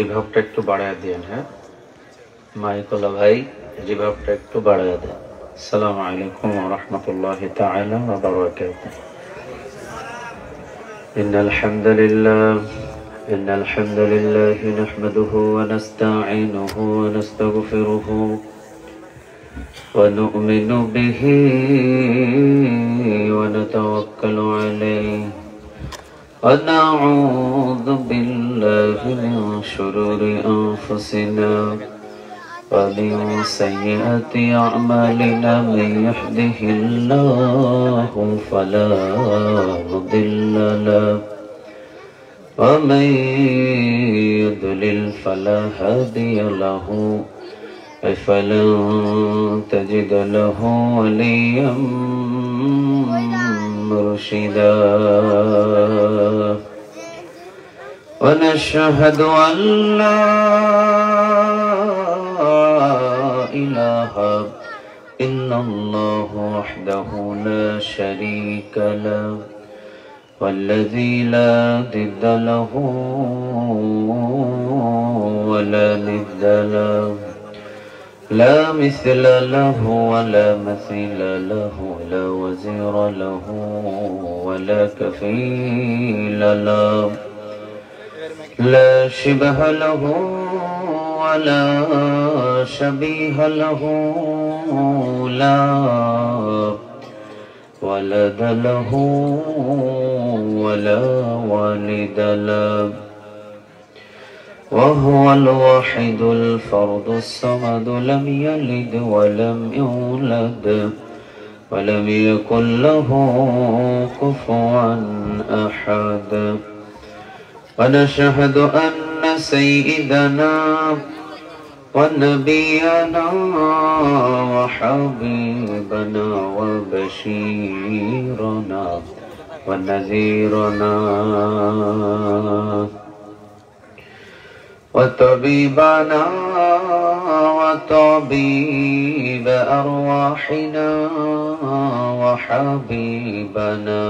रिभाबটা একটু বাড়ায় দেন। হ্যাঁ মাইকলা ভাই, রিভাবটা একটু বাড়ায় দেন। আসসালামু আলাইকুম ওয়া রাহমাতুল্লাহি তাআলা ওয়া বারাকাতুহু। ইন্নাল হামদুলিল্লাহ নাহমাদুহু ওয়া নাস্তাঈনুহু ওয়া নাস্তাগফিরুহু ওয়া নু'মিনু বিহি ওয়া নাতাওয়াক্কালু আলাইহি ونعوذ بالله من شرور أنفسنا ومن سيئات أعمالنا من يهده الله فلا مضل له ومن يضلل فلا هادي له فلن تجد له وليا مرشدا ونشهد أن لا إله إلا الله وحده لا شريك له والذي لا ضد له ولا ند له لا مثل له ولا مثيل له لا وزير له ولا كفيل له لا شبه له ولا شبيه له لا ولد له ولا والد له وهو الواحد الفرد الصمد لم يلد ولم يولد ولم يكن له كفوا أحد ونشهد أن سيدنا ونبينا وحبيبنا وبشيرنا ونذيرنا وطبيبنا وطبيب أرواحنا وحبيبنا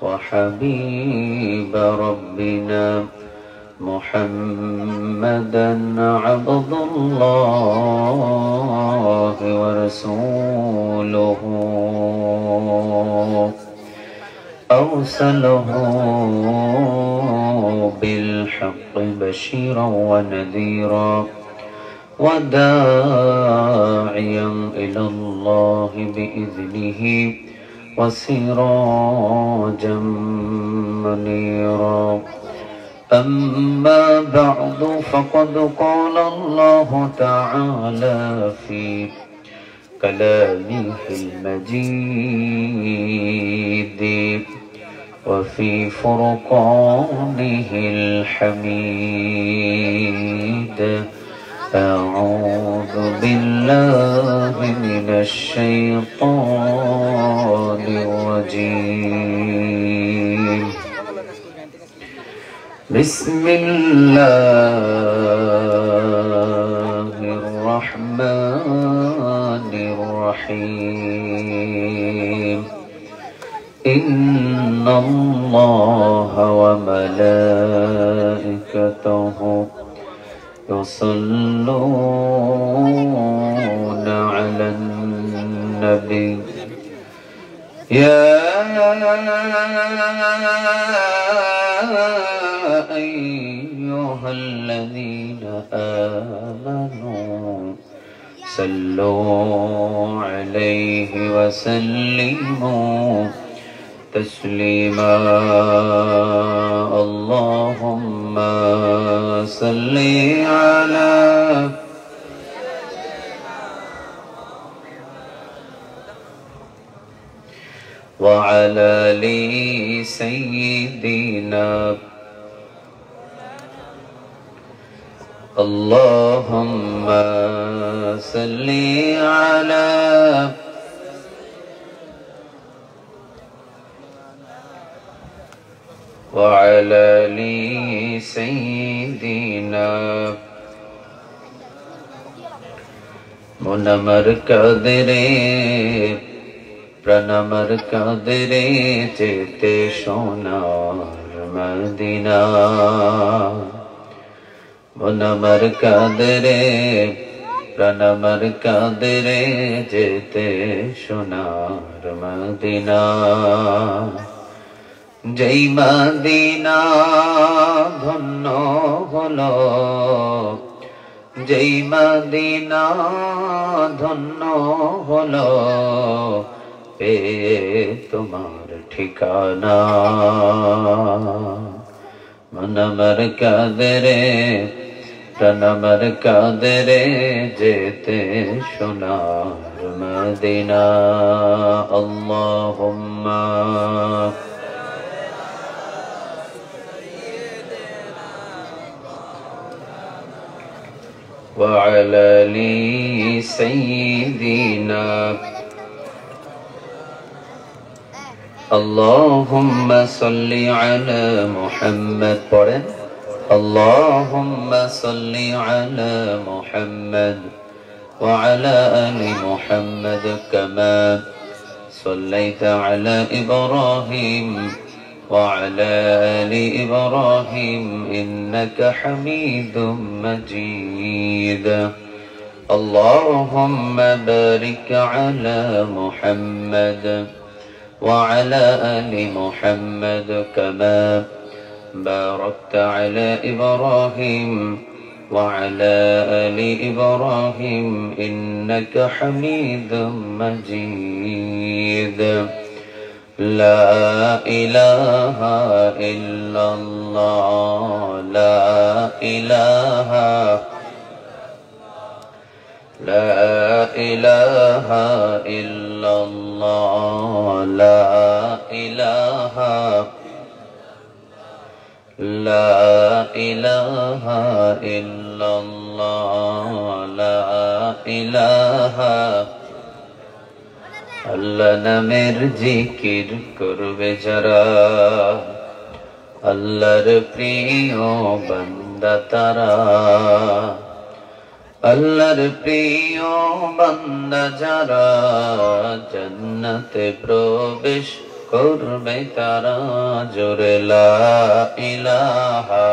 وحبيب ربنا محمدا عبد الله ورسوله أرسله بالحق بشيرا ونذيرا وداعيا إلى الله بإذنه وسراجا منيرا أما بعد فقد قال الله تعالى في كلامه المجيد وفي فرقانه الحميد أعوذ بالله من الشيطان الرجيم بسم الله الرحمن الرحيم إن الله وملائكته يصلون على النبي يا أيها الذين آمنوا صلوا عليه وسلموا تسليما اللهم صل على وعلى آل سيدنا اللهم صل على وعلى آل سيدنا মুনামার কাদরে প্রাণামার কাদরে যেতে সোনার মদিনা মন আমার কাঁদে রে, প্রাণ আমার কাঁদে রে, যেতে সোনার মদিনা। যেই মদিনা ধন্য হলো, যেই মদিনা ধন্য হলো, পেয়ে তোমার ঠিকানা। মন আমার কাঁদে রে, প্রাণ আমার কাঁদে রে, যেতে সোনার মদিনা। আল্লাহুম্মা وعلى آل سيدنا اللهم صل على محمد পড়েন اللهم صل على محمد وعلى آل محمد كما صليت على إبراهيم وعلى آل إبراهيم إنك حميد مجيد اللهم بارك على محمد وعلى آل محمد كما باركت على إبراهيم وعلى آل إبراهيم إنك حميد مجيد لا إله إلا الله لا إله إلا الله لا إله إلا الله لا إله আল্লাহ নামের জিকির করবে যারা, আল্লাহর প্রিয় বান্দা তারা। আল্লাহর প্রিয় বান্দা যারা, জান্নাতে প্রবেশ করবে তারা। জোরে লা ইলাহা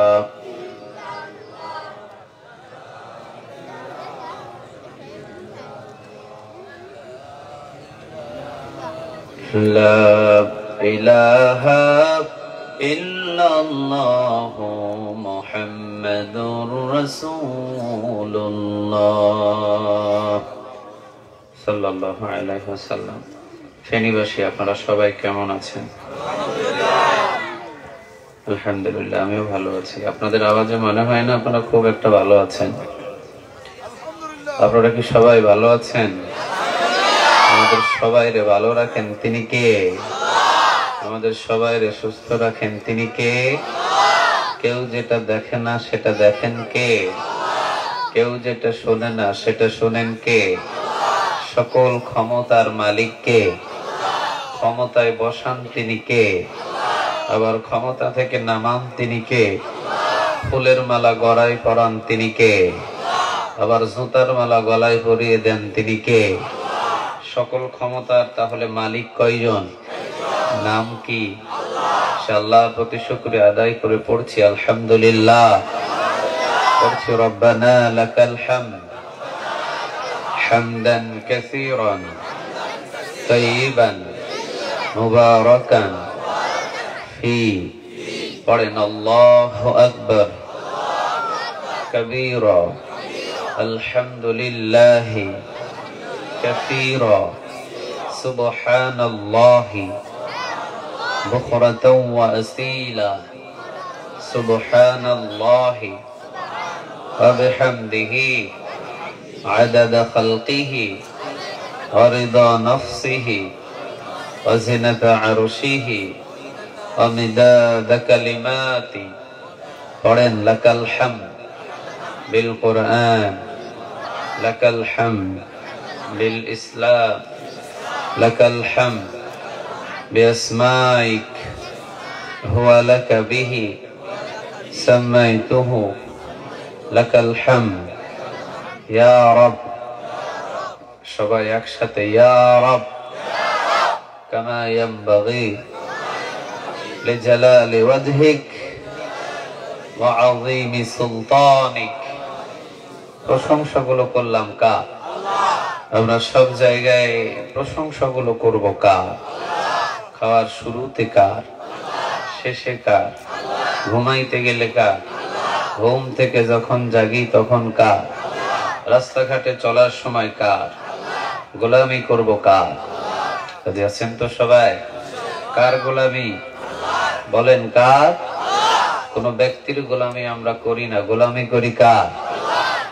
لا إله إلا الله محمد رسول الله صلى الله عليه وسلم। ফেনীবাসী আপনারা সবাই কেমন আছেন? আলহামদুলিল্লাহ, আমিও ভালো আছি। আপনাদের আওয়াজে মনে হয় না আপনারা খুব একটা ভালো আছেন। আপনারা কি সবাই ভালো আছেন? আমাদের সবাইরে ভালো রাখেন তিনি কে? আমাদের সবাইরে সুস্থ রাখেন তিনি কে? কেউ যেটা দেখে না সেটা দেখেন কে? কেউ যেটা শোনে না সেটা শোনেন কে? সকল ক্ষমতার মালিক কে? ক্ষমতায় বসান তিনি কে? আবার ক্ষমতা থেকে নামান তিনি কে? ফুলের মালা গলায় পরান তিনি কে? আবার জুতার মালা গলায় পরিয়ে দেন তিনি কে? সকল ক্ষমতার তাহলে মালিক কয়জন? নাম কি? আল্লাহর প্রতি শুকরিয়া আদায় করে পড়ছি আলহামদুলিল্লাহ। পড়ছি রব্বানা লাকাল হামদ হামদান কাসীরান তাইয়িবান মুবারাকান ফি। পড়েন আল্লাহু আকবার কাবীরা আলহামদুলিল্লাহি كثيرا سبحان الله بكرة وأصيلا سبحان الله وبحمده عدد خلقه ورضا نفسه وزنة عرشه ومداد كلماته قرن لك الحمد بالقرآن لك الحمد بالإسلام لك الحمد بأسمائك هو لك به سميته لك الحمد يا رب সবাই একসাথে يا رب كما ينبغي لجلال وجهك ওয়া আযীমি সুলতানিক। প্রশংসাগুলো করলাম কার? আমরা সব জায়গায় প্রশংসাগুলো করব কার? খাওয়ার শুরুতে কার, শেষে কার, ঘুমাইতে গেলে কার, ঘুম থেকে যখন জাগি তখন কার, রাস্তাঘাটে চলার সময় কার, গোলামি করব কার? যদি আছেন তো সবাই, কার গোলামি বলেন? কার? কোন ব্যক্তির গোলামি আমরা করি না, গোলামি করি কার?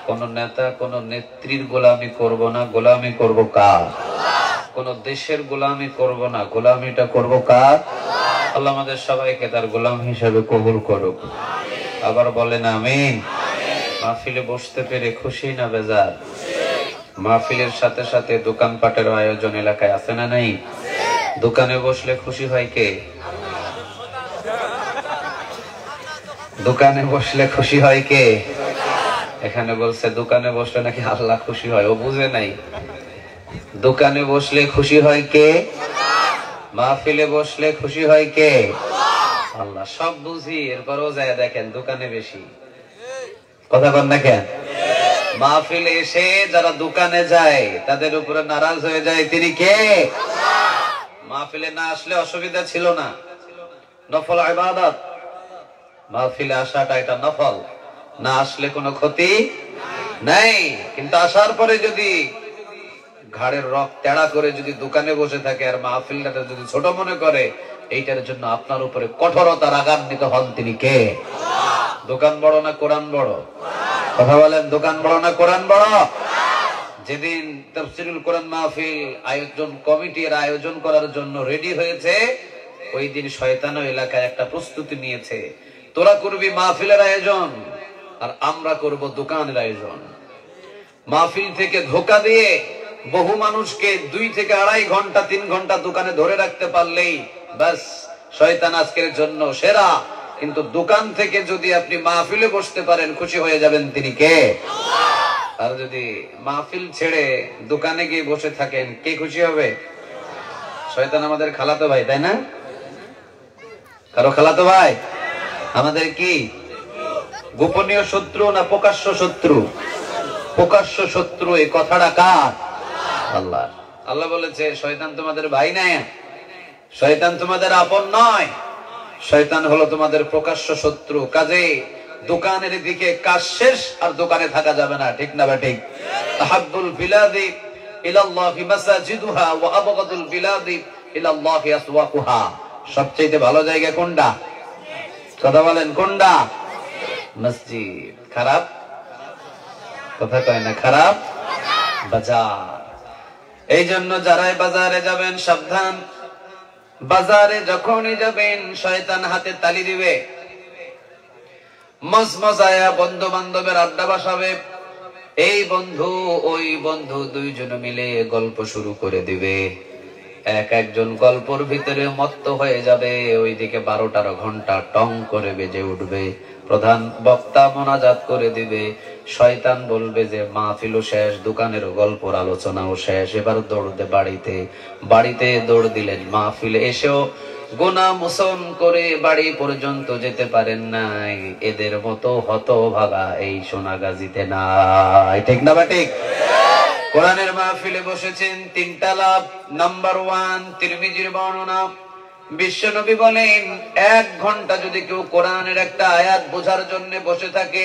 কোন নেতা কোন নেত্রীর গোলামি করব না, গোলামি করব কার? কোন দেশের গোলামি করব না, গোলামিটা করব কার? আল্লাহ আমাদের সবাইকে তার গোলাম হিসেবে কবুল করুক। আবার বলেন আমিন। মাহফিলে বসতে পেরে খুশি না বেজার? মাহফিলের সাথে সাথে দোকানপাটের আয়োজন এলাকায় আছে না নাই? দোকানে বসলে খুশি হয় কে? দোকানে বসলে খুশি হয় কে? এখানে বলছে দোকানে বসলে নাকি আল্লাহ খুশি হয়, ও বুঝে নাই। দোকানে বসলে খুশি হয় কে? মাহফিলে বসলে খুশি হয় কে? আল্লাহ। সব বুঝি, এরপরও যায় দেখেন দোকানে বেশি কথা বল না কেন? মাহফিলে এসে যারা দোকানে যায় তাদের উপরে নারাজ হয়ে যায় তিনি কে? মাহফিলে না আসলে অসুবিধা ছিল না, নফল ইবাদত। মাহফিলে আসাটা এটা নফল, না আসলে কোনো ক্ষতি নাই। কিন্তু আসার পরে যদি ঘাড়ের রক তেড়া করে যদি দোকানে বসে থাকে আর মাহফিলটা যদি ছোট মনে করে, এইটার জন্য আপনার উপরে কঠোরতা রাগান্বিত হন তিনি কে? দোকান বড় না কোরআন বড়? কথা বলেন, দোকান বড় না কোরআন বড়? যেদিন তাফসীরুল কোরআন মাহফিল আয়োজন কমিটির আয়োজন করার জন্য রেডি হয়েছে, ওই দিন শয়তানও এলাকায় একটা প্রস্তুতি নিয়েছে। তোরা করবি মাহফিলের আয়োজন আর আমরা করব দোকানের আয়োজন। মাহফিল থেকে ধোকা দিয়ে বহু মানুষকে 2 থেকে 2.5 ঘন্টা 3 ঘন্টা দোকানে ধরে রাখতে পারলেই বাস শয়তান আজকের জন্য সেরা। কিন্তু দোকান থেকে যদি আপনি মাহফিলে বসতে পারেন খুশি হয়ে যাবেন তিনি কে? আর যদি মাহফিল ছেড়ে দোকানে গিয়ে বসে থাকেন কে খুশি হবে? শয়তান আমাদের খালাতো ভাই, তাই না? কারো খালাতো ভাই? আমাদের কি গোপনীয় শত্রু না প্রকাশ্য শত্রু? প্রকাশ্য শত্রু। এই কথাটা কার? আল্লাহ। আল্লাহ বলেছে শয়তান তোমাদের ভাই না, শয়তান তোমাদের আপন নয়, শয়তান হলো তোমাদের প্রকাশ্য শত্রু। কাজে দোকানের দিকে কাজ শেষ আর দোকানে থাকা যাবে না, ঠিক না ঠিক? তাহাব্বুল বিলাদি ইলাল্লাহি মাসাজিদুহা ওয়া আবগাদুল বিলাদি ইলাল্লাহি আসওয়াকুহা। সবচেয়ে ভালো জায়গা কোনটা? কথা বলেন কোনটা? মসজিদ। খারাপ কথা কয় না, খারাপ বাজার। এই জন্য যারাই বাজারে যাবেন সাবধান। বাজারে যখনই যাবেন শয়তান হাতে তালি দিবে, মজমজায়া বন্ধু বান্ধবের আড্ডা বসাবে। এই বন্ধু ওই বন্ধু দুইজন মিলে গল্প শুরু করে দিবে। একজন গল্পর ভিতরে মত্ত হয়ে যাবে, ওইদিকে 12-13 ঘন্টা টং করে বেজে উঠবে। প্রধান বক্তা মোনাজাত করে দিবে, শয়তান বলবে যে মাহফিলও শেষ, দোকানের গল্পর আলোচনাও শেষ, এবার দৌড়তে বাড়িতে। বাড়িতে দৌড় দিলেন, মাহফিলে এসেও গুনাহ মোচন করে বাড়ি পর্যন্ত যেতে পারেন নাই। এদের মতো হতভাগা এই সোনাগাজীতে নাই, ঠিক না বা ঠিক? কোরআনের মাহফিলে বসেছেন 3টা লাভ। নাম্বার 1, তিরমিজির বর্ণনা, বিশ্বনবী বলেন 1 ঘন্টা যদি কেউ কোরআনের একটা আয়াত বোঝার জন্য বসে থাকে,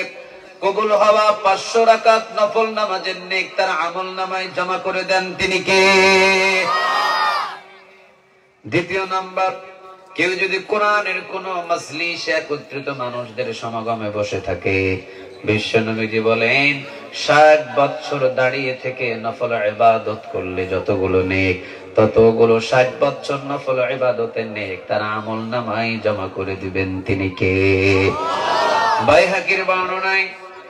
কবুল হওয়া 500 রাকাত নফল নামাজের নেক তার আমল নামায় জমা করে দেন তিনি কে? দ্বিতীয় নাম্বার, কেউ যদি কোরআনের কোন মজলিসে একত্রিত মানুষদের সমাগমে বসে থাকে, বিশ্বনবীজি বলেন 60 বছর দাঁড়িয়ে থেকে নফল ইবাদত করলে যতগুলো নেক, ততগুলো 60 বছর নফল ইবাদতের নেক তার আমল নামায় জমা করে দিবেন তিনি কে? বাইহাকির বর্ণনায়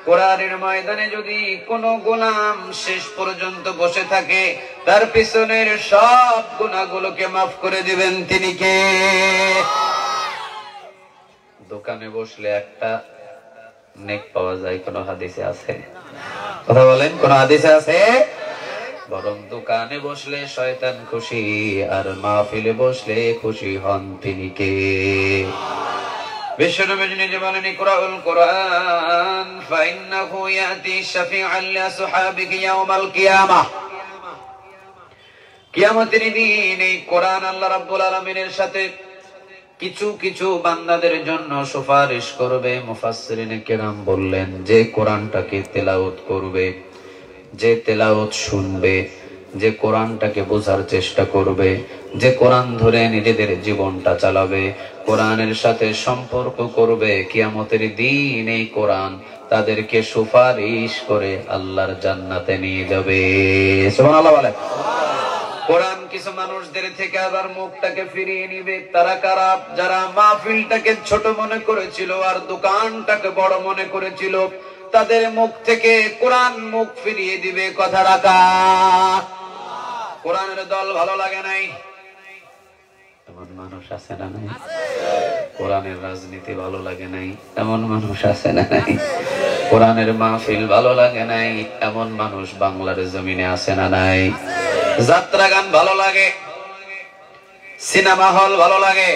কোরআনের ময়দানে যদি কোন গোলাম শেষ পর্যন্ত বসে থাকে, তার পিছনের সব গুনাহগুলোকে মাফ করে দিবেন তিনি কে? দোকানে বসলে একটা নেক পাওয়া যায়, কোন হাদিসে আছে? কথা বলেন, কোন হাদিসে আছে? বরং দোকানে বসলে শয়তান খুশি, আর মাহফিলে বসলে খুশি হন তিনি কে? বিশ্বনবী নিজে বলেন, ইকরাউল কুরআন ফাইন্নাহু ইয়াতি শাফিআন লিআসহাবিহি ইয়াউমাল কিয়ামাহ। কিয়ামতের দিন এই কোরআন আল্লাহ রাব্বুল আলামিনের সাথে কিছু কিছু বান্দাদের জন্য সুপারিশ করবে। মুফাসসিরিনে কেরাম বললেন, যে কোরআনটাকে তেলাওয়াত করবে, যে তেলাওয়াত শুনবে, যে কোরআনটাকে বোঝার চেষ্টা করবে, যে কোরআন ধরে নিজেদের জীবনটা চালাবে, কোরআনের সাথে সম্পর্ক করবে, কিয়ামতের দিন এই কোরআন তাদেরকে সুপারিশ করে আল্লাহর জান্নাতে নিয়ে যাবে। সুবহানাল্লাহ বলে। কোরআন কিছু মানুষদের থেকে আবার মুখটাকে ফিরিয়ে নিবে। তারা কারা? যারা মাহফিলটাকে ছোট মনে করেছিল আর দোকানটাকে বড় মনে করেছিল, তাদের মুখ থেকে কোরআন মুখ ফিরিয়ে দিবে। কথা রাখা। কোরআনের দল ভালো লাগে নাই, এমন মানুষ আছে না নাই? কোরআনের রাজনীতি ভালো লাগে নাই, এমন মানুষ আছে না নাই? কোরআনের মাহফিল ভালো লাগে নাই, এমন মানুষ বাংলার জমিনে আছে না নাই? যাত্রা গান ভালো লাগে, সিনেমা হল ভালো লাগে,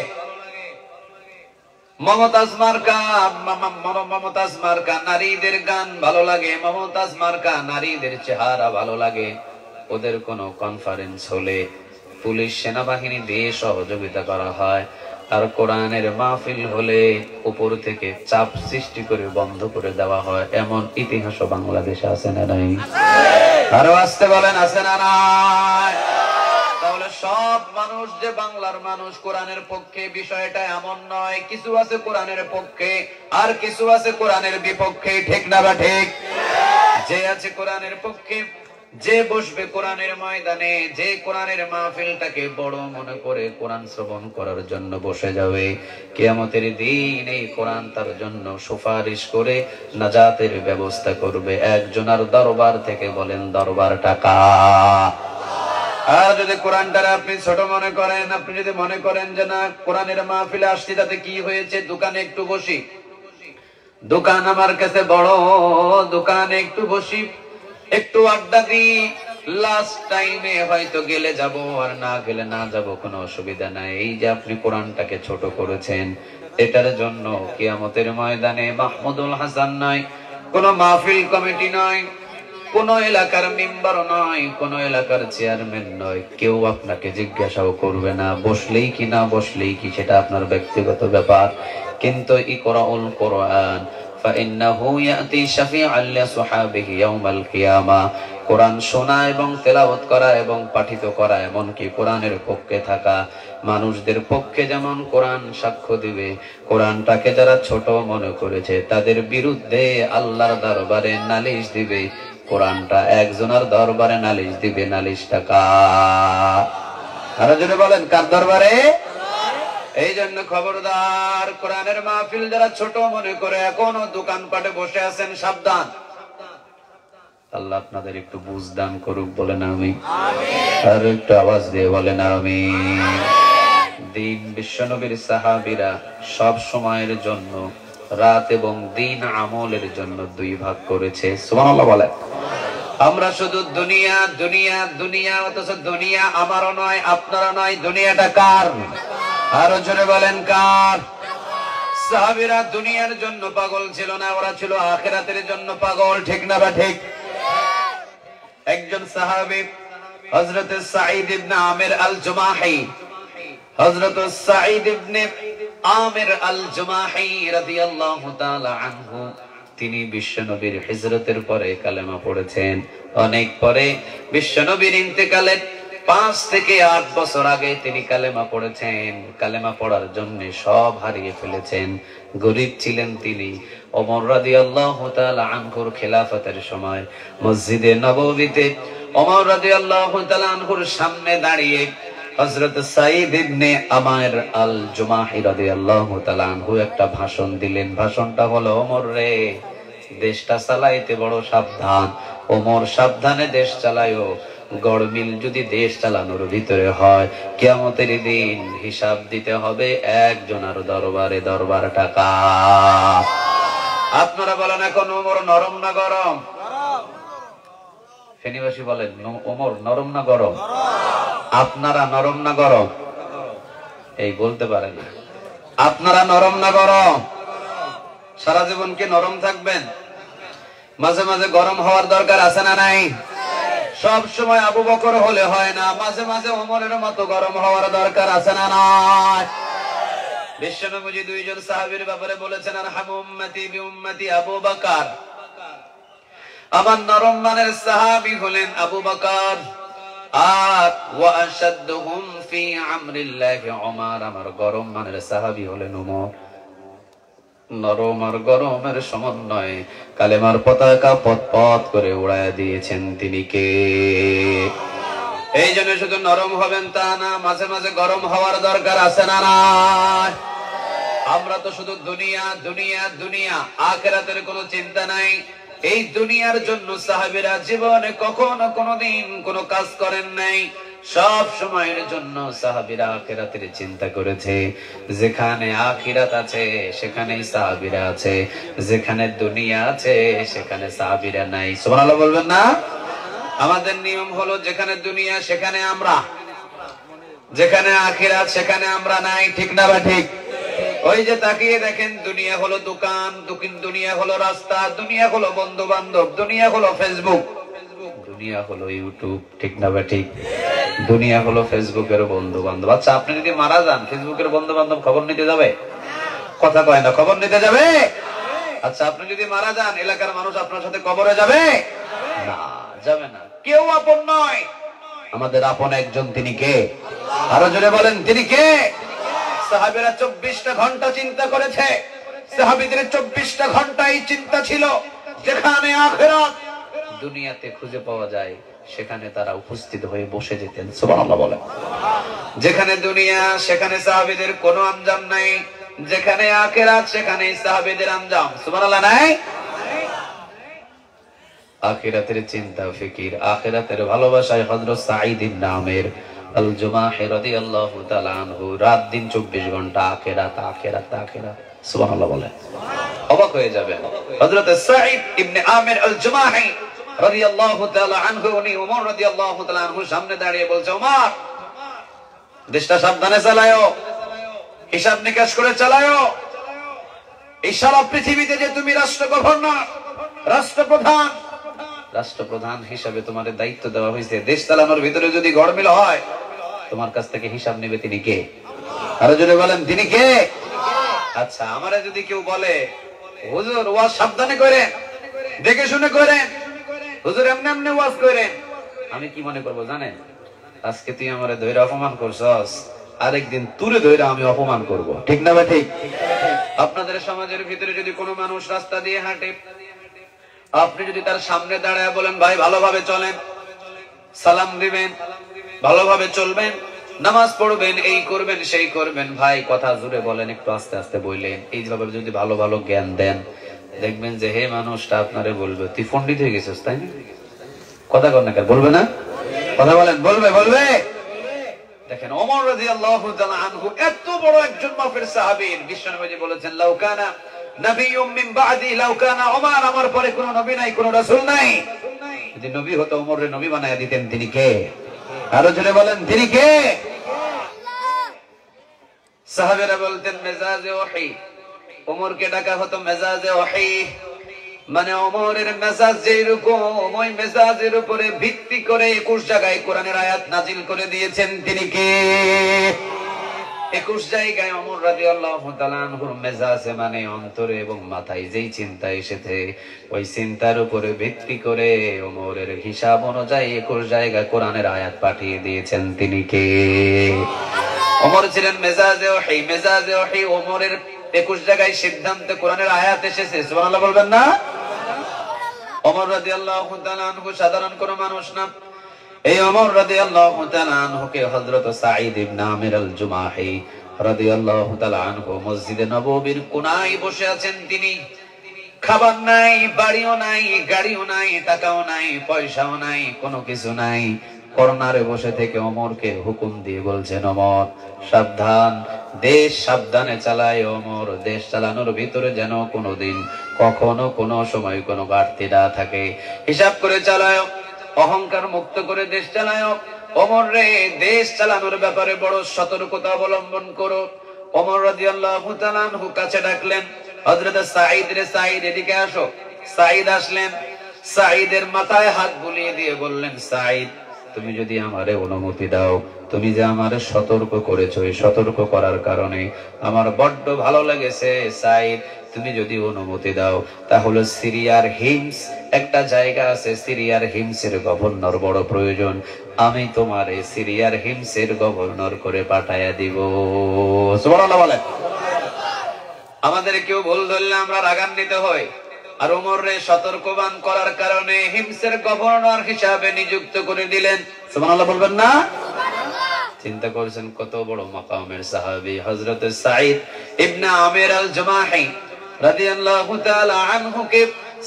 মমতাজ মার্কা নারীদের গান ভালো লাগে, মমতাজ মার্কা নারীদের চেহারা ভালো লাগে। ওদের কোন কনফারেন্স হলে পুলিশ সেনাবাহিনী দিয়ে সহযোগিতা করা হয়, আর কোরআনের মাহফিল হলে উপর থেকে চাপ সৃষ্টি করে বন্ধ করে দেওয়া হয়। এমন ইতিহাস বাংলাদেশে আছে না নাই? আরো আসতে বলেন, আছে না নাই? তাহলে সব মানুষ যে বাংলার মানুষ কোরআনের পক্ষে, বিষয়টা এমন নয়। কিছু আছে কোরআনের পক্ষে আর কিছু আছে কোরআনের বিপক্ষে। ঠিক না বা ঠিক? যে আছে কোরআনের পক্ষে, যে বসবে কোরআনের ময়দানে, যে কোরআনের মাহফিলটাকে বড় মনে করে কোরআন শ্রবণ করার জন্য বসে যাবে, কিয়ামতের দিন এই কোরআন তার জন্য সুপারিশ করে নাজাতের ব্যবস্থা করবে। একজনের দরবার থেকে বলেন, দরবার টাকা। আর যদি কোরআনটারে আপনি ছোট মনে করেন, আপনি যদি মনে করেন যে না কোরআনের মাহফিলে আসছি তাতে কি হয়েছে, দোকানে একটু বসি, দোকান আমার কাছে বড়, দোকানে একটু বসি, একটু আড্ডা দিই, লাস্ট টাইমে হয়তো গেলে যাব, আর না গেলে না যাব, কোনো অসুবিধা নাই। এই যে আপনি কোরআনটাকে ছোট করেছেন, এটার জন্য কিয়ামতের ময়দানে মাহমুদুল হাসান নয়, কোন মাহফিল কমিটি নয়, কোন এলাকার মেম্বার নয়, কোন এলাকার চেয়ারম্যান নয়, কেউ আপনাকে জিজ্ঞাসাও করবে না। বসলেই কি না বসলেই কি সেটা আপনার ব্যক্তিগত ব্যাপার। কিন্তু ইকরাউল কুরআন ফাইন্নাহু ইয়াতি শাফিআন লিআসহাবিহি ইয়াউমাল কিয়ামা। কোরআন শোনা এবং তেলাওয়াত করা এবং পাঠিত করা, এমনকি কোরআনের পক্ষে থাকা মানুষদের পক্ষে যেমন কোরআন সাক্ষ্য দিবে, কোরআনটাকে যারা ছোট মনে করেছে তাদের বিরুদ্ধে আল্লাহর দরবারে নালিশ দিবে। কোরআনটা একজনের দরবারে নালিশ দিবে, নালিশটা কার? আরো জোরে বলেন, কার দরবারে? এই জন্য খবরদার, কোরআনের মাহফিল যারা ছোট মনে করে এখনো দোকানপাটে বসে আছেন, সাবধান। আল্লাহ আপনাদের একটু বুঝ দান করুক, বলেন আমিন। আর একটু আওয়াজ দিয়ে বলেন আমিন। দিন বিশ্বনবীর সাহাবীরা সব সময়ের জন্য, রাত এবং দিন আমলের জন্য দুই ভাগ করেছে। সুবহানাল্লাহ বলেন। আমরা শুধু দুনিয়া দুনিয়া দুনিয়া, অথচ দুনিয়া আমারও নয়, আপনারও নয়, দুনিয়াটা কার? আরো জোরে বলেন, কার? সাহাবীরা দুনিয়ার জন্য পাগল ছিল না, ওরা ছিল আখিরাতের জন্য পাগল। ঠিক না বা ঠিক? একজন সাহাবী হযরত সাঈদ ইবনে আমির আল জুমাহি, হযরত সাঈদ ইবনে আমির আল জুমাহি রাদিয়াল্লাহু তাআলা আনহু, তিনি বিশ্বনবীর হিজরতের পরে কালেমা পড়েছেন। অনেক পরে বিশ্বনবীর ইন্তেকালের 5 থেকে 8 বছর আগে তিনি কালেমা পড়েছেন। কালেমা পড়ার জন্য সব হারিয়ে ফেলেছেন। গরীব ছিলেন তিনি। ওমর রাদিয়াল্লাহু তাআলা আনহুর খেলাফতের সময় মসজিদে নববীতে ওমর রাদিয়াল্লাহু তাআলা আনহুর সামনে দাঁড়িয়ে হযরত সাঈদ ইবনে আমির আল জুমাহি রাদিয়াল্লাহু তাআলা আনহু একটা ভাষণ দিলেন। ভাষণটা হলো, ওমর রে, দেশটা চালাইতে বড় সাবধান। ওমর, সাবধানে দেশ চালায়ও। গড়মিল যদি দেশ চালানোর ভিতরে হয়, কিয়ামতের দিন হিসাব দিতে হবে একজনের দরবারে, দরবার টাকা। আপনারা বলেন, এখন ওমর নরম না গরম? ফেনীবাসী বলেন, ওমর নরম না গরম? আপনারা নরম না গরম? এই বলতে পারেন না। আপনারা নরম না গরম? সারা জীবন কি নরম থাকবেন? মাঝে মাঝে গরম হওয়ার দরকার আছে না নাই? সব সময় আবু বকর হলে হয় না, মাঝে মাঝে ওমরের মতো গরম হওয়ার দরকার আছে না নাই? বিশ্বনবী দুইজন সাহাবীর ব্যাপারে বলেছেন, আরহামু উম্মতি বিউম্মতি আবু বকর। আমার নরম মানের সাহাবী হলেন আবু বকর, আর ওয়া আশাদ্দুহুম ফি আমরিল্লাহি উমর। আমার গরম মানের সাহাবী হলেন উমর। নরম আর গরমের সমন্বয়ে কালেমার পতাকা পথ করে উড়ায় দিয়েছেন তিনি কে? এই জন্য শুধু নরম হবেন তা না, মাঝে মাঝে গরম হওয়ার দরকার আছে না নাই? আমরা তো শুধু দুনিয়া দুনিয়া দুনিয়া, আখিরাতের কোনো চিন্তা নাই। এই দুনিয়ার জন্য সাহাবীরা জীবনে কখনো কোনোদিন কোনো কাজ করেন নাই। সব সময়ের জন্য সাহাবীরা আখিরাতের চিন্তা করেছে। যেখানে আখিরাত আছে সেখানেই সাহাবীরা আছে, যেখানে দুনিয়া আছে সেখানে সাহাবীরা নাই। সুবহানাল্লাহ বলবেন না? আমাদের নিয়ম হলো যেখানে দুনিয়া সেখানে আমরা, যেখানে আখিরাত সেখানে আমরা নাই। ঠিক না বা ঠিক? ওই যে তাকিয়ে দেখেন, দুনিয়া হলো দোকান, দুনিয়া হলো রাস্তা, দুনিয়া হলো বন্ধু বান্ধব, দুনিয়া হলো ফেসবুক, দুনিয়া হলো ইউটিউব। ঠিক না বা ঠিক? দুনিয়া হলো ফেসবুকের বন্ধু বান্ধব। আচ্ছা, আপনি যদি মারা যান, ফেসবুকের বন্ধু বান্ধব খবর নিতে যাবে? কথা কয় না, খবর নিতে যাবে? আচ্ছা, আপনি যদি মারা যান, এলাকার মানুষ আপনার সাথে কবরে যাবে? না, যাবে না। কেউ আপন নয়। আমাদের আপন একজন, তিনি কে? আরো জোরে বলেন, তিনি কে? সাহাবীরা 24টা ঘন্টা চিন্তা করেছে। সাহাবীদের 24টা ঘন্টাই চিন্তা ছিল, যেখানে আখিরাত দুনিয়াতে খুঁজে পাওয়া যায় সেখানে তারা উপস্থিত হয়ে বসে যেতেন। সুবহানাল্লাহ বলেন। যেখানে দুনিয়া সেখানে সাহাবীদের কোনো আঞ্জাম নাই, যেখানে আখিরাত সেখানেই সাহাবীদের আঞ্জাম। সুবহানাল্লাহ নাই? আখিরাতের চিন্তা ফিকির, আখিরাতের ভালোবাসায় হযরত সাঈদ ইবনে আমির আল জুমাহি রাদিয়াল্লাহু তাআলা আনহু রাত দিন 24 ঘন্টা আখিরাত আখিরাত আখিরাত। সুবহানাল্লাহ বলেন। অবাক হয়ে যাবেন, হযরত সাঈদ ইবনে আমির আল জুমাহি রাদিয়াল্লাহু তাআলা আনহু উনি ওমর রাদিয়াল্লাহু তাআলা আনহু সামনে দাঁড়িয়ে বলছে, ওমর, দেশটা সাবধানে চালায়ো, হিসাব নিকাশ করে চালায়ো। এই সারা পৃথিবীতে যে তুমি রাষ্ট্র গভর্নর, রাষ্ট্রপ্রধান, রাষ্ট্রপ্রধান হিসাবে তোমার দায়িত্ব দেওয়া হয়েছে, দেশ চালানোর ভিতরে যদি গড়মিল হয় তোমার কাছ থেকে হিসাব নেবে তিনি কে? আরো জোরে বলেন, তিনি কে? আচ্ছা, আমারে যদি কেউ বলে, হুজুর ওয়াজ সাবধানে করেন, দেখে শুনে করেন, হুজুর এমনি এমনি ওয়াজ করেন, আমি কি মনে করবো জানেন? আজকে তুই আমারে ধৈর্য অপমান করছস, আরেকদিন তুরে ধৈর্য আমি অপমান করব। ঠিক না বা ঠিক? আপনাদের সমাজের ভিতরে যদি কোনো মানুষ রাস্তা দিয়ে হাঁটে, আপনি যদি তার সামনে দাঁড়ায় বলেন, ভাই ভালোভাবে চলেন, সালাম দিবেন, ভালোভাবে চলবেন, নামাজ পড়বেন, এই করবেন সেই করবেন, ভাই কথা জোরে বলেন, একটু আস্তে আস্তে বললেন, এইভাবে যদি ভালো ভালো জ্ঞান দেন, দেখবেন যে হে মানুষটা আপনারে বলবে, তুই পণ্ডিত হয়ে গেছিস, তাই না? কথা কর না, বলবে না? কথা বলেন, বলবে বলবে। দেখেন ওমর রাদিয়াল্লাহু তাআলা আনহু এত বড় একজন মাফের সাহাবী, বিশ্বনবী বলেছেন, লাউ কানা নবিয়্যুম মিন বাদি লাউ কানা ওমর, আমার পরে কোন নবী নাই, কোন রাসূল নাই, যদি নবী হতো ওমরে নবী বানায়া দিতেন। তিনি কে? আরো জোরে বলেন, তিনি কে? সাহাবীরা বলতেন মেজাজে ওহী, ওমরকে ডাকা হতো মেজাজে ওহী, মানে ওমরের মেজাজ যেরকম ওই মেজাজের উপরে ভিত্তি করে 21 জায়গায় কোরআনের আয়াত নাজিল করে দিয়েছেন। তিনি কে? 21 জায়গায় ওমর রাদিয়াল্লাহু তাআলা আনহুর মেজাজে মানে অন্তরে এবং মাথায় যেই চিন্তা এসেছে, ওই চিন্তার উপরে ভিত্তি করে ওমরের হিসাব অনুযায়ী 21 জায়গায় কোরআনের আয়াত পাঠিয়ে দিয়েছেন। তিনি কে? ওমর ছিলেন মেজাজে ওহী, মেজাজে ওহী। ওমরের 21 জায়গায় সিদ্ধান্তে কোরআনের আয়াত এসেছে। সুবহানাল্লাহ বলবেন না? ওমর রাদিয়াল্লাহু তাআলা আনহু সাধারণ কোন মানুষ না। এই ওমর রাদিয়াল্লাহু তাআলা আনহুকে হযরত সাঈদ ইবনে আমির আল জুমাহি রাদিয়াল্লাহু তাআলা আনহু মসজিদে নববীর কোনায় বসে আছেন। তিনি খাবার নাই, বাড়িও নাই, গাড়িও নাই, টাকাও নাই, পয়সাও নাই, কোনো কিছু নাই। কর্নারে বসে থেকে ওমরকে হুকুম দিয়ে বলছেন, ওমর সাবধান, দেশ সাবধানে চালায়। ওমর, দেশ চালানোর ভিতরে যেন কোনোদিন কখনো কোনো সময় কোনো ঘাটতি না থাকে, হিসাব করে চালায়, অহংকার মুক্ত করে দেশ চালায়। ওমর রে, দেশ চালানোর ব্যাপারে বড় সতর্কতা অবলম্বন করো। ওমর রাদিয়াল্লাহু তাআলা আনহু কাছে ডাকলেন, হযরত সাঈদ রে, সাঈদ এদিকে আসো। সাঈদ আসলেন, সাঈদের মাথায় হাত বুলিয়ে দিয়ে বললেন, সাঈদ তুমি যদি আমারে অনুমতি দাও, তুমি যে আমারে সতর্ক করেছো, এই সতর্ক করার কারণে আমার বড্ড ভালো লেগেছে। সাঈদ তুমি যদি অনুমতি দাও, তাহলে সিরিয়ার হিমস একটা জায়গা আছে, সিরিয়ার হিমসের গভর্নর বড় প্রয়োজন, আমি তোমার এই সিরিয়ার হিমসের গভর্নর করে পাঠাইয়া দিব। সুবহানাল্লাহ বলেন। আমাদের কেউ ভুল ধরলে আমরা রাগান্বিত হই, আর ওমরে সতর্কবান করার কারণে হিমসের গভর্নর হিসাবে নিযুক্ত করে দিলেন। সুবহানাল্লাহ বলবেন না? চিন্তা করেছেন কত বড় মাকামের সাহাবী হযরত সাঈদ ইবনে আমির আল জুমাহি রাদিয়াল্লাহু তাআলা আনহুকে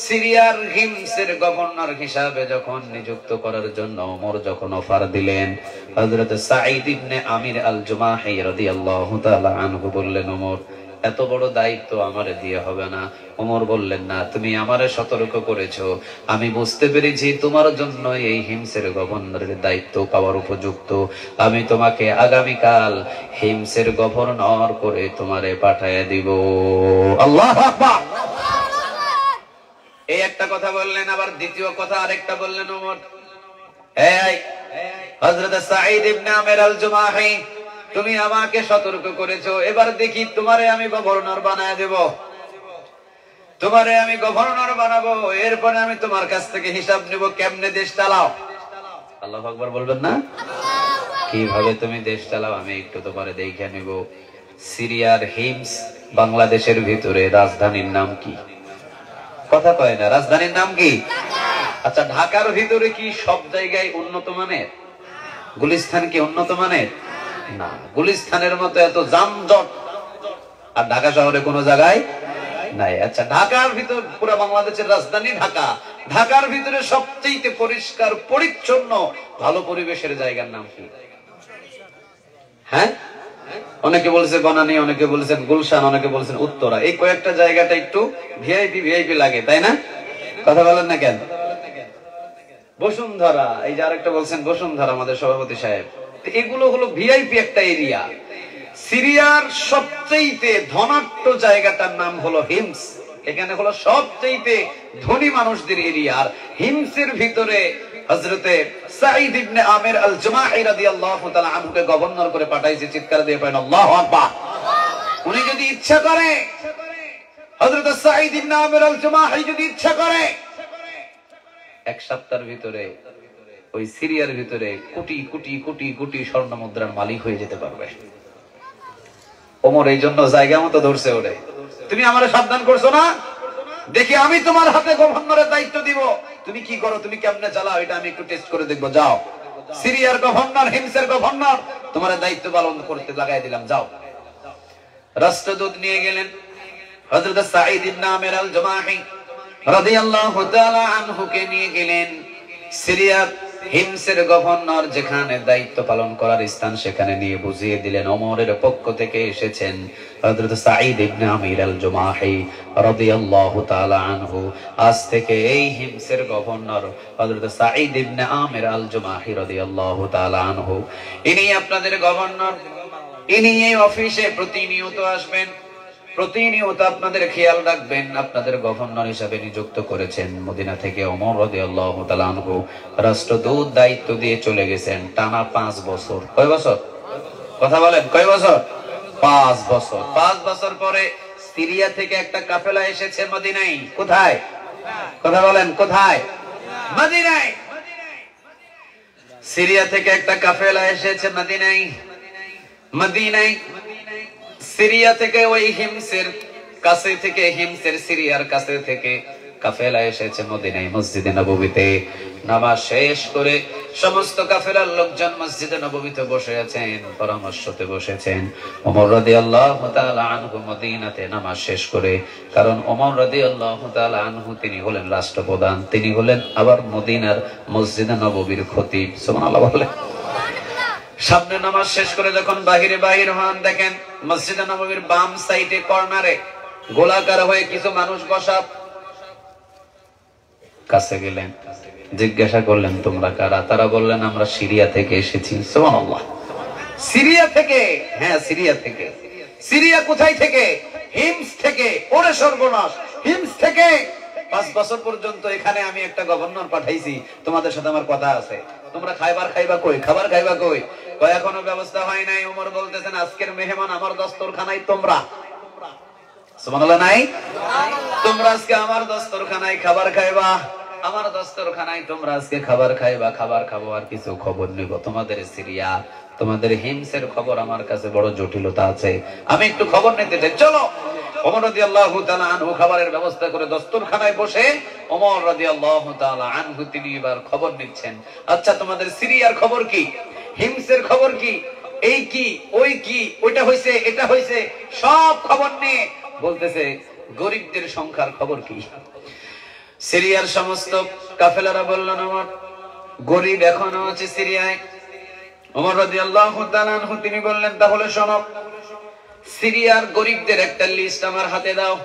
সিরিয়ার হিমসের গভর্নর হিসাবে যখন নিযুক্ত করার জন্য ওমর যখন অফার দিলেন, হযরত সাঈদ ইবনে আমির আল জুমাহি রাদিয়াল্লাহু তাআলা আনহু বললেন, ওমর এত বড় দায়িত্ব আমারে দিয়ে হবে না। ওমর বললেন, না, তুমি আমারে সতর্ক করেছো, আমি বুঝতে পেরেছি তোমার জন্য এই হিমসের গভর্নরের দায়িত্ব পাওয়ার উপযুক্ত, আমি তোমাকে আগামীকাল হিমসের গভর্নর করে তোমারে পাঠাইয়া দিব। আল্লাহু আকবার। এই একটা কথা বললেন, আবার দ্বিতীয় কথা আরেকটা বললেন ওমর, এই হযরত সাঈদ ইবনে আমির আল জুমাহি তুমি আমাকে সতর্ক করেছো, এবার দেখি তোমারে আমি গভর্নর বানায় দেব, তোমারে আমি গভর্নর বানাবো, এরপরে আমি তোমার কাছ থেকে হিসাব নেব কেমনে দেশ চালাও। আল্লাহু আকবার বলবেন না? কিভাবে তুমি দেশ চালাও আমি একটু তোমারে দেখে নেব। সিরিয়ার হিমস বাংলাদেশের ভিতরে, রাজধানীর নাম কি? কথা কয় না, রাজধানীর নাম কি? আচ্ছা, ঢাকার ভিতরে কি সব জায়গায় উন্নত মানের? গুলিস্তান কি উন্নত মানের? না, গুলিস্তানের মতো এত যানজট আর ঢাকা শহরে কোন জায়গায় নাই। আচ্ছা, ঢাকার ভিতর, পুরো বাংলাদেশের রাজধানী ঢাকা, ঢাকার ভিতরে সবচেয়ে পরিষ্কার পরিচ্ছন্ন ভালো পরিবেশের জায়গার নাম কি? হ্যাঁ, অনেকে বলছে বনানী, অনেকে বলছেন গুলশান, অনেকে বলছেন উত্তরা। এই কয়েকটা জায়গাটা একটু ভিআইপি ভিআইপি লাগে, তাই না? কথা বলেন না কেন? বসুন্ধরা, এই যে আরেকটা বলছেন বসুন্ধরা, আমাদের সভাপতি সাহেব, এগুলো হলো ভিআইপি একটা এরিয়া। সিরিয়ার সবচেয়ে ধনাঢ্য জায়গাটার নাম হলো হিমস, এখানে হলো সবচেয়ে ধনী মানুষদের এরিয়া। আর হিমসের ভিতরে হযরতে সাঈদ ইবনে আমির আল জুমাহি রাদিয়াল্লাহু তাআলা আনহুকে গভর্নর করে পাঠাইছে। চিৎকার দিয়ে পড়েন আল্লাহু আকবার। উনি যদি ইচ্ছা করে, হযরত সাঈদ ইবনে আমির আল জুমাহি যদি ইচ্ছা করে, এক সপ্তাহের ভিতরে ওই সিরিয়ার ভিতরে কোটি কোটি কোটি কোটি স্বর্ণ মুদ্রার মালিক হয়ে যেতে পারবে। ওমর এই জন্য জায়গা মতো ধরছে ওরে, তুমি আমারে সাবধান করছো না, দেখি আমি তোমার হাতে গভর্নরের দায়িত্ব দিব, তুমি কি করো, তুমি কেমনে চালাও, এটা আমি একটু টেস্ট করে দেখবো। যাও, সিরিয়ার গভর্নর, হিমসের গভর্নর, তোমার দায়িত্ব পালন করতে লাগাই দিলাম, যাও। রাষ্ট্রদূত নিয়ে গেলেন হযরত সাঈদ ইবনে আমির আল জুমাহি রাদিয়াল্লাহু তাআলা আনহুকে নিয়ে গেলেন সিরিয়ার হিমসের গভর্নর যেখানে দায়িত্ব পালন করার স্থান, সেখানে নিয়ে বুঝিয়ে দিলেন ওমরের পক্ষ থেকে এসেছেন হযরত সাঈদ ইবনে আমির আল জুমাহি রাদিয়াল্লাহু তাআলা আনহু। আজ থেকে এই হিমসের গভর্নর হযরত সাঈদ ইবনে আমির আল জুমাহি রাদিয়াল্লাহু তাআলা আনহু, ইনি আপনাদের গভর্নর। ইনি এই অফিসে প্রতিনিয়ত আসবেন, প্রতিনিয়ত আপনাদের খেয়াল রাখবেন। আপনাদের গভর্নর হিসেবে নিযুক্ত করেছেন মদিনা থেকে ওমর রাদিয়াল্লাহু তাআলা আনহু। রাষ্ট্রদূত দায়িত্ব দিয়ে চলে গেছেন টানা 5 বছর। কয় বছর? কথা বলেন, কয় বছর? 5 বছর। 5 বছর পরে সিরিয়া থেকে একটা কাফেলা এসেছে মদিনায়। কোথায়? কথা বলেন, কোথায়? মদিনায়। সিরিয়া থেকে একটা কাফেলা এসেছে মদিনায়। মদিনায় সিরিয়া থেকে ওই হিমসের কাছে থেকে, হিমসের সিরিয়ার কাছে থেকে কাফেলা এসেছে মদিনায় মসজিদে নববীতে। নামাজ শেষ করে সমস্ত কাফেলার লোকজন মসজিদে নববীতে বসে আছেন, পরামর্শতে বসেছেন। ওমর রাদিয়াল্লাহু তাআলা আনহু মদিনাতে নামাজ শেষ করে, কারণ ওমর রাদিয়াল্লাহু তাআলা আনহু তিনি হলেন রাষ্ট্রপ্রধান, তিনি হলেন আবার মদিনার মসজিদে নববীর খতিব। সুবহানাল্লাহ বলে। সামনে নামাজ শেষ করে যখন বাহির হন, দেখেন মসজিদে নববীর বাম সাইডে কর্নারে গোলাকার হয়ে কিছু মানুষ বসা। কাছে গেলেন, জিজ্ঞাসা করলেন তোমরা কারা? তারা বললেন আমরা সিরিয়া থেকে এসেছি। সুবহানাল্লাহ। সিরিয়া থেকে? হ্যাঁ, সিরিয়া থেকে। সিরিয়া কোথায় থেকে? হিমস থেকে। ওরে সর্বনাশ, হিমস থেকে 5 বছর পর্যন্ত এখানে আমি একটা গভর্নর পাঠাইছি, তোমাদের সাথে আমার কথা আছে, তোমরা খাবার খাইবা কই, খাবার খাইবা কই? কয় এখনো ব্যবস্থা হয় নাই। ওমর বলতেছেন আজকের মেহমান আমার দস্তরখানায় তোমরা। সুবহানাল্লাহ নাই? তোমরা আজকে আমার দস্তরখানায় খাবার খাইবা, আমার দস্তরখানায় তোমরা আজকে খাবার খাইবা, খাবার খাবো আর কিছু খবর নিব। তোমাদের সিরিয়া, তোমাদের হিমসের খবর আমার কাছে বড় জটিলতা আছে, আমি একটু খবর নিতে চাই, চলো। ওমর রাদিয়াল্লাহু তাআলা আনহু খাবারের ব্যবস্থা করে দস্তরখানায় বসে ওমর রাদিয়াল্লাহু তাআলা আনহু তিনি এবার খবর নিচ্ছেন। আচ্ছা তোমাদের সিরিয়ার খবর কি, হিমসের খবর কি, এই কি ওই কি, ওইটা হইছে এটা হইছে, সব খবর নিয়ে বলতেছে গরিবদের সংখ্যার খবর কি। সিরিয়ার সমস্ত কাফেলারা বললেন ওমর গরিব এখনো আছে সিরিয়ায়। ওমর রাদিয়াল্লাহু তাআলা আনহু তিনি বললেন তাহলে শোনো, সিরিয়ার গরিবদের একটা লিস্ট আমার হাতে দাও।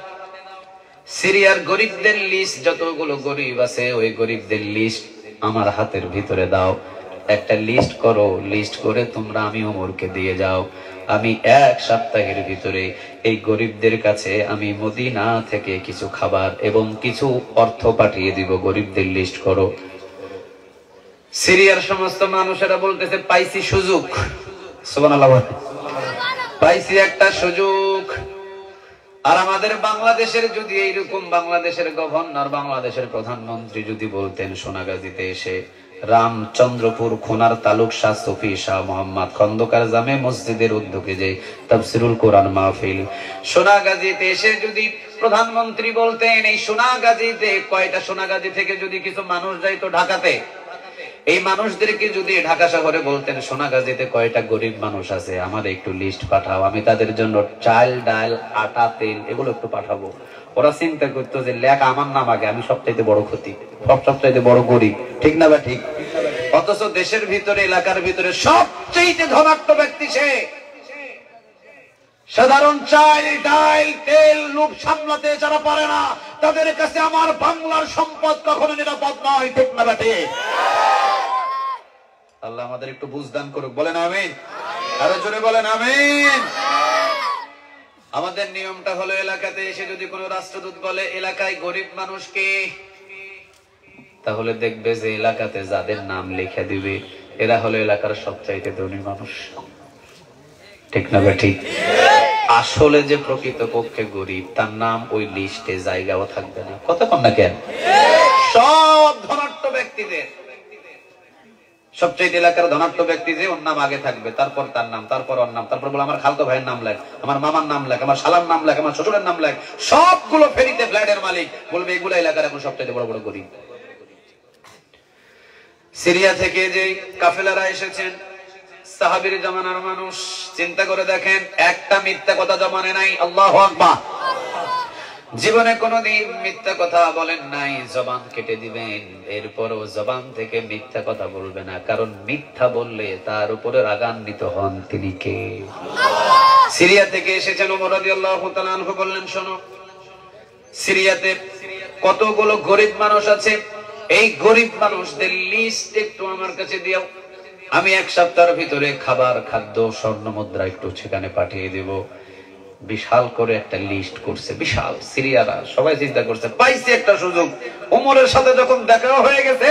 সিরিয়ার গরিবদের লিস্ট, যতগুলো গরিব আছে ওই গরিবদের লিস্ট আমার হাতের ভিতরে দাও। একটা লিস্ট করো, লিস্ট করে তোমরা আমি ওমরকে দিয়ে যাও। আমি 1 সপ্তাহের ভিতরে এই গরিবদের কাছে আমি মদিনা থেকে কিছু খাবার এবং কিছু অর্থ পাঠিয়ে দিব। গরিবদের লিস্ট করো। সিরিয়ার সমস্ত মানুষেরা বলতেছে পাইছি সুযোগ। সুবহানাল্লাহ, পাইছি একটা সুযোগ। আর আমাদের বাংলাদেশের যদি এইরকম বাংলাদেশের গভর্নর, বাংলাদেশের প্রধানমন্ত্রী যদি বলতেন সোনাগাজীতে এসে রামচন্দ্রপুর খুনার তালুক শাহ সফি শাহ মোহাম্মদ খন্দকার জামে মসজিদের উদ্যোগে যে তাফসিরুল কোরআন মাহফিল, সোনাগাজীতে এসে যদি প্রধানমন্ত্রী বলতেন এই সোনাগাজীতে কয়টা, সোনাগাজী থেকে যদি কিছু মানুষ যাইতো ঢাকাতে, এই মানুষদেরকে যদি ঢাকা শহরে বলতেন সোনাগাজীতে কয়টা গরিব মানুষ আছে আমার একটু লিস্ট পাঠাও, আমি তাদের জন্য চাল ডাল আটা তেল এগুলো একটু পাঠাবো। ওরা চিন্তা করতো যে লেখ আমার নাম আগে, আমি সবচাইতে বড় ক্ষতি, সবচাইতে বড় গরিব, ঠিক না বা ঠিক? অথচ দেশের ভিতরে এলাকার ভিতরে সবচাইতে ধনাঢ্য ব্যক্তি সে। সাধারণ চাল ডাল তেল লোভ সামলাতে যারা পারে না তাদের কাছে আমার বাংলার সম্পদ কখনো নিরাপদ নয়, ঠিক না বা ঠিক? আল্লাহ আমাদের একটু বুঝদান করুক, বলেন আমিন। আরো জোরে বলেন আমিন। আমাদের নিয়মটা হলো এলাকাতে এসে যদি কোনো রাষ্ট্রদূত বলে এলাকায় গরিব মানুষকে, তাহলে দেখবে যে এলাকাতে যাদের নাম লিখে দিবে এরা হলো এলাকার সবচাইতে ধনী মানুষ, ঠিক না বা ঠিক? আসলে যে প্রকৃত পক্ষে গরিব তার নাম ওই লিস্টে জায়গাও থাকবে না। কতক্ষণ না কেন? সব ধনাঢ্য ব্যক্তিদের, সবচেয়ে এলাকার ধনাঢ্য ব্যক্তি যে ওর নাম আগে থাকবে, তারপর তার নাম, তারপর ওর নাম, তারপর বলে আমার খালতো ভাইয়ের নাম লেখ, আমার মামার নাম লেখ, আমার শালার নাম লেখ, আমার শ্বশুরের নাম লেখ, সবগুলো ফেরিতে ফ্ল্যাটের মালিক বলবে এগুলো এলাকার এখন সবচেয়ে বড় বড় গরিব। সিরিয়া থেকে যে কাফেলারা এসেছেন সাহাবীর জামানার মানুষ, চিন্তা করে দেখেন একটা মিথ্যা কথা জমানে নাই। আল্লাহু আকবার। জীবনে কোনদিন মিথ্যা কথা বলেন নাই, জবান কেটে দিবেন, এরপরও জবান থেকে মিথ্যা কথা বলবে না, কারণ মিথ্যা বললে তার উপরে রাগান্বিত হন তিনি কে? সিরিয়া থেকে এসেছেন ওমর রাদিয়াল্লাহু তাআলা আনহু বললেন শোনো, সিরিয়াতে কতগুলো গরিব মানুষ আছে, এই গরিব মানুষদের লিস্ট একটু আমার কাছে দিও, আমি 1 সপ্তাহের ভিতরে খাবার খাদ্য স্বর্ণ মুদ্রা একটু সেখানে পাঠিয়ে দেব। বিশাল করে একটা লিস্ট করছে, বিশাল। সিরিয়ারা সবাই চিন্তা করছে পাইছে একটা সুযোগ। ওমরের সাথে যখন দেখা হয়ে গেছে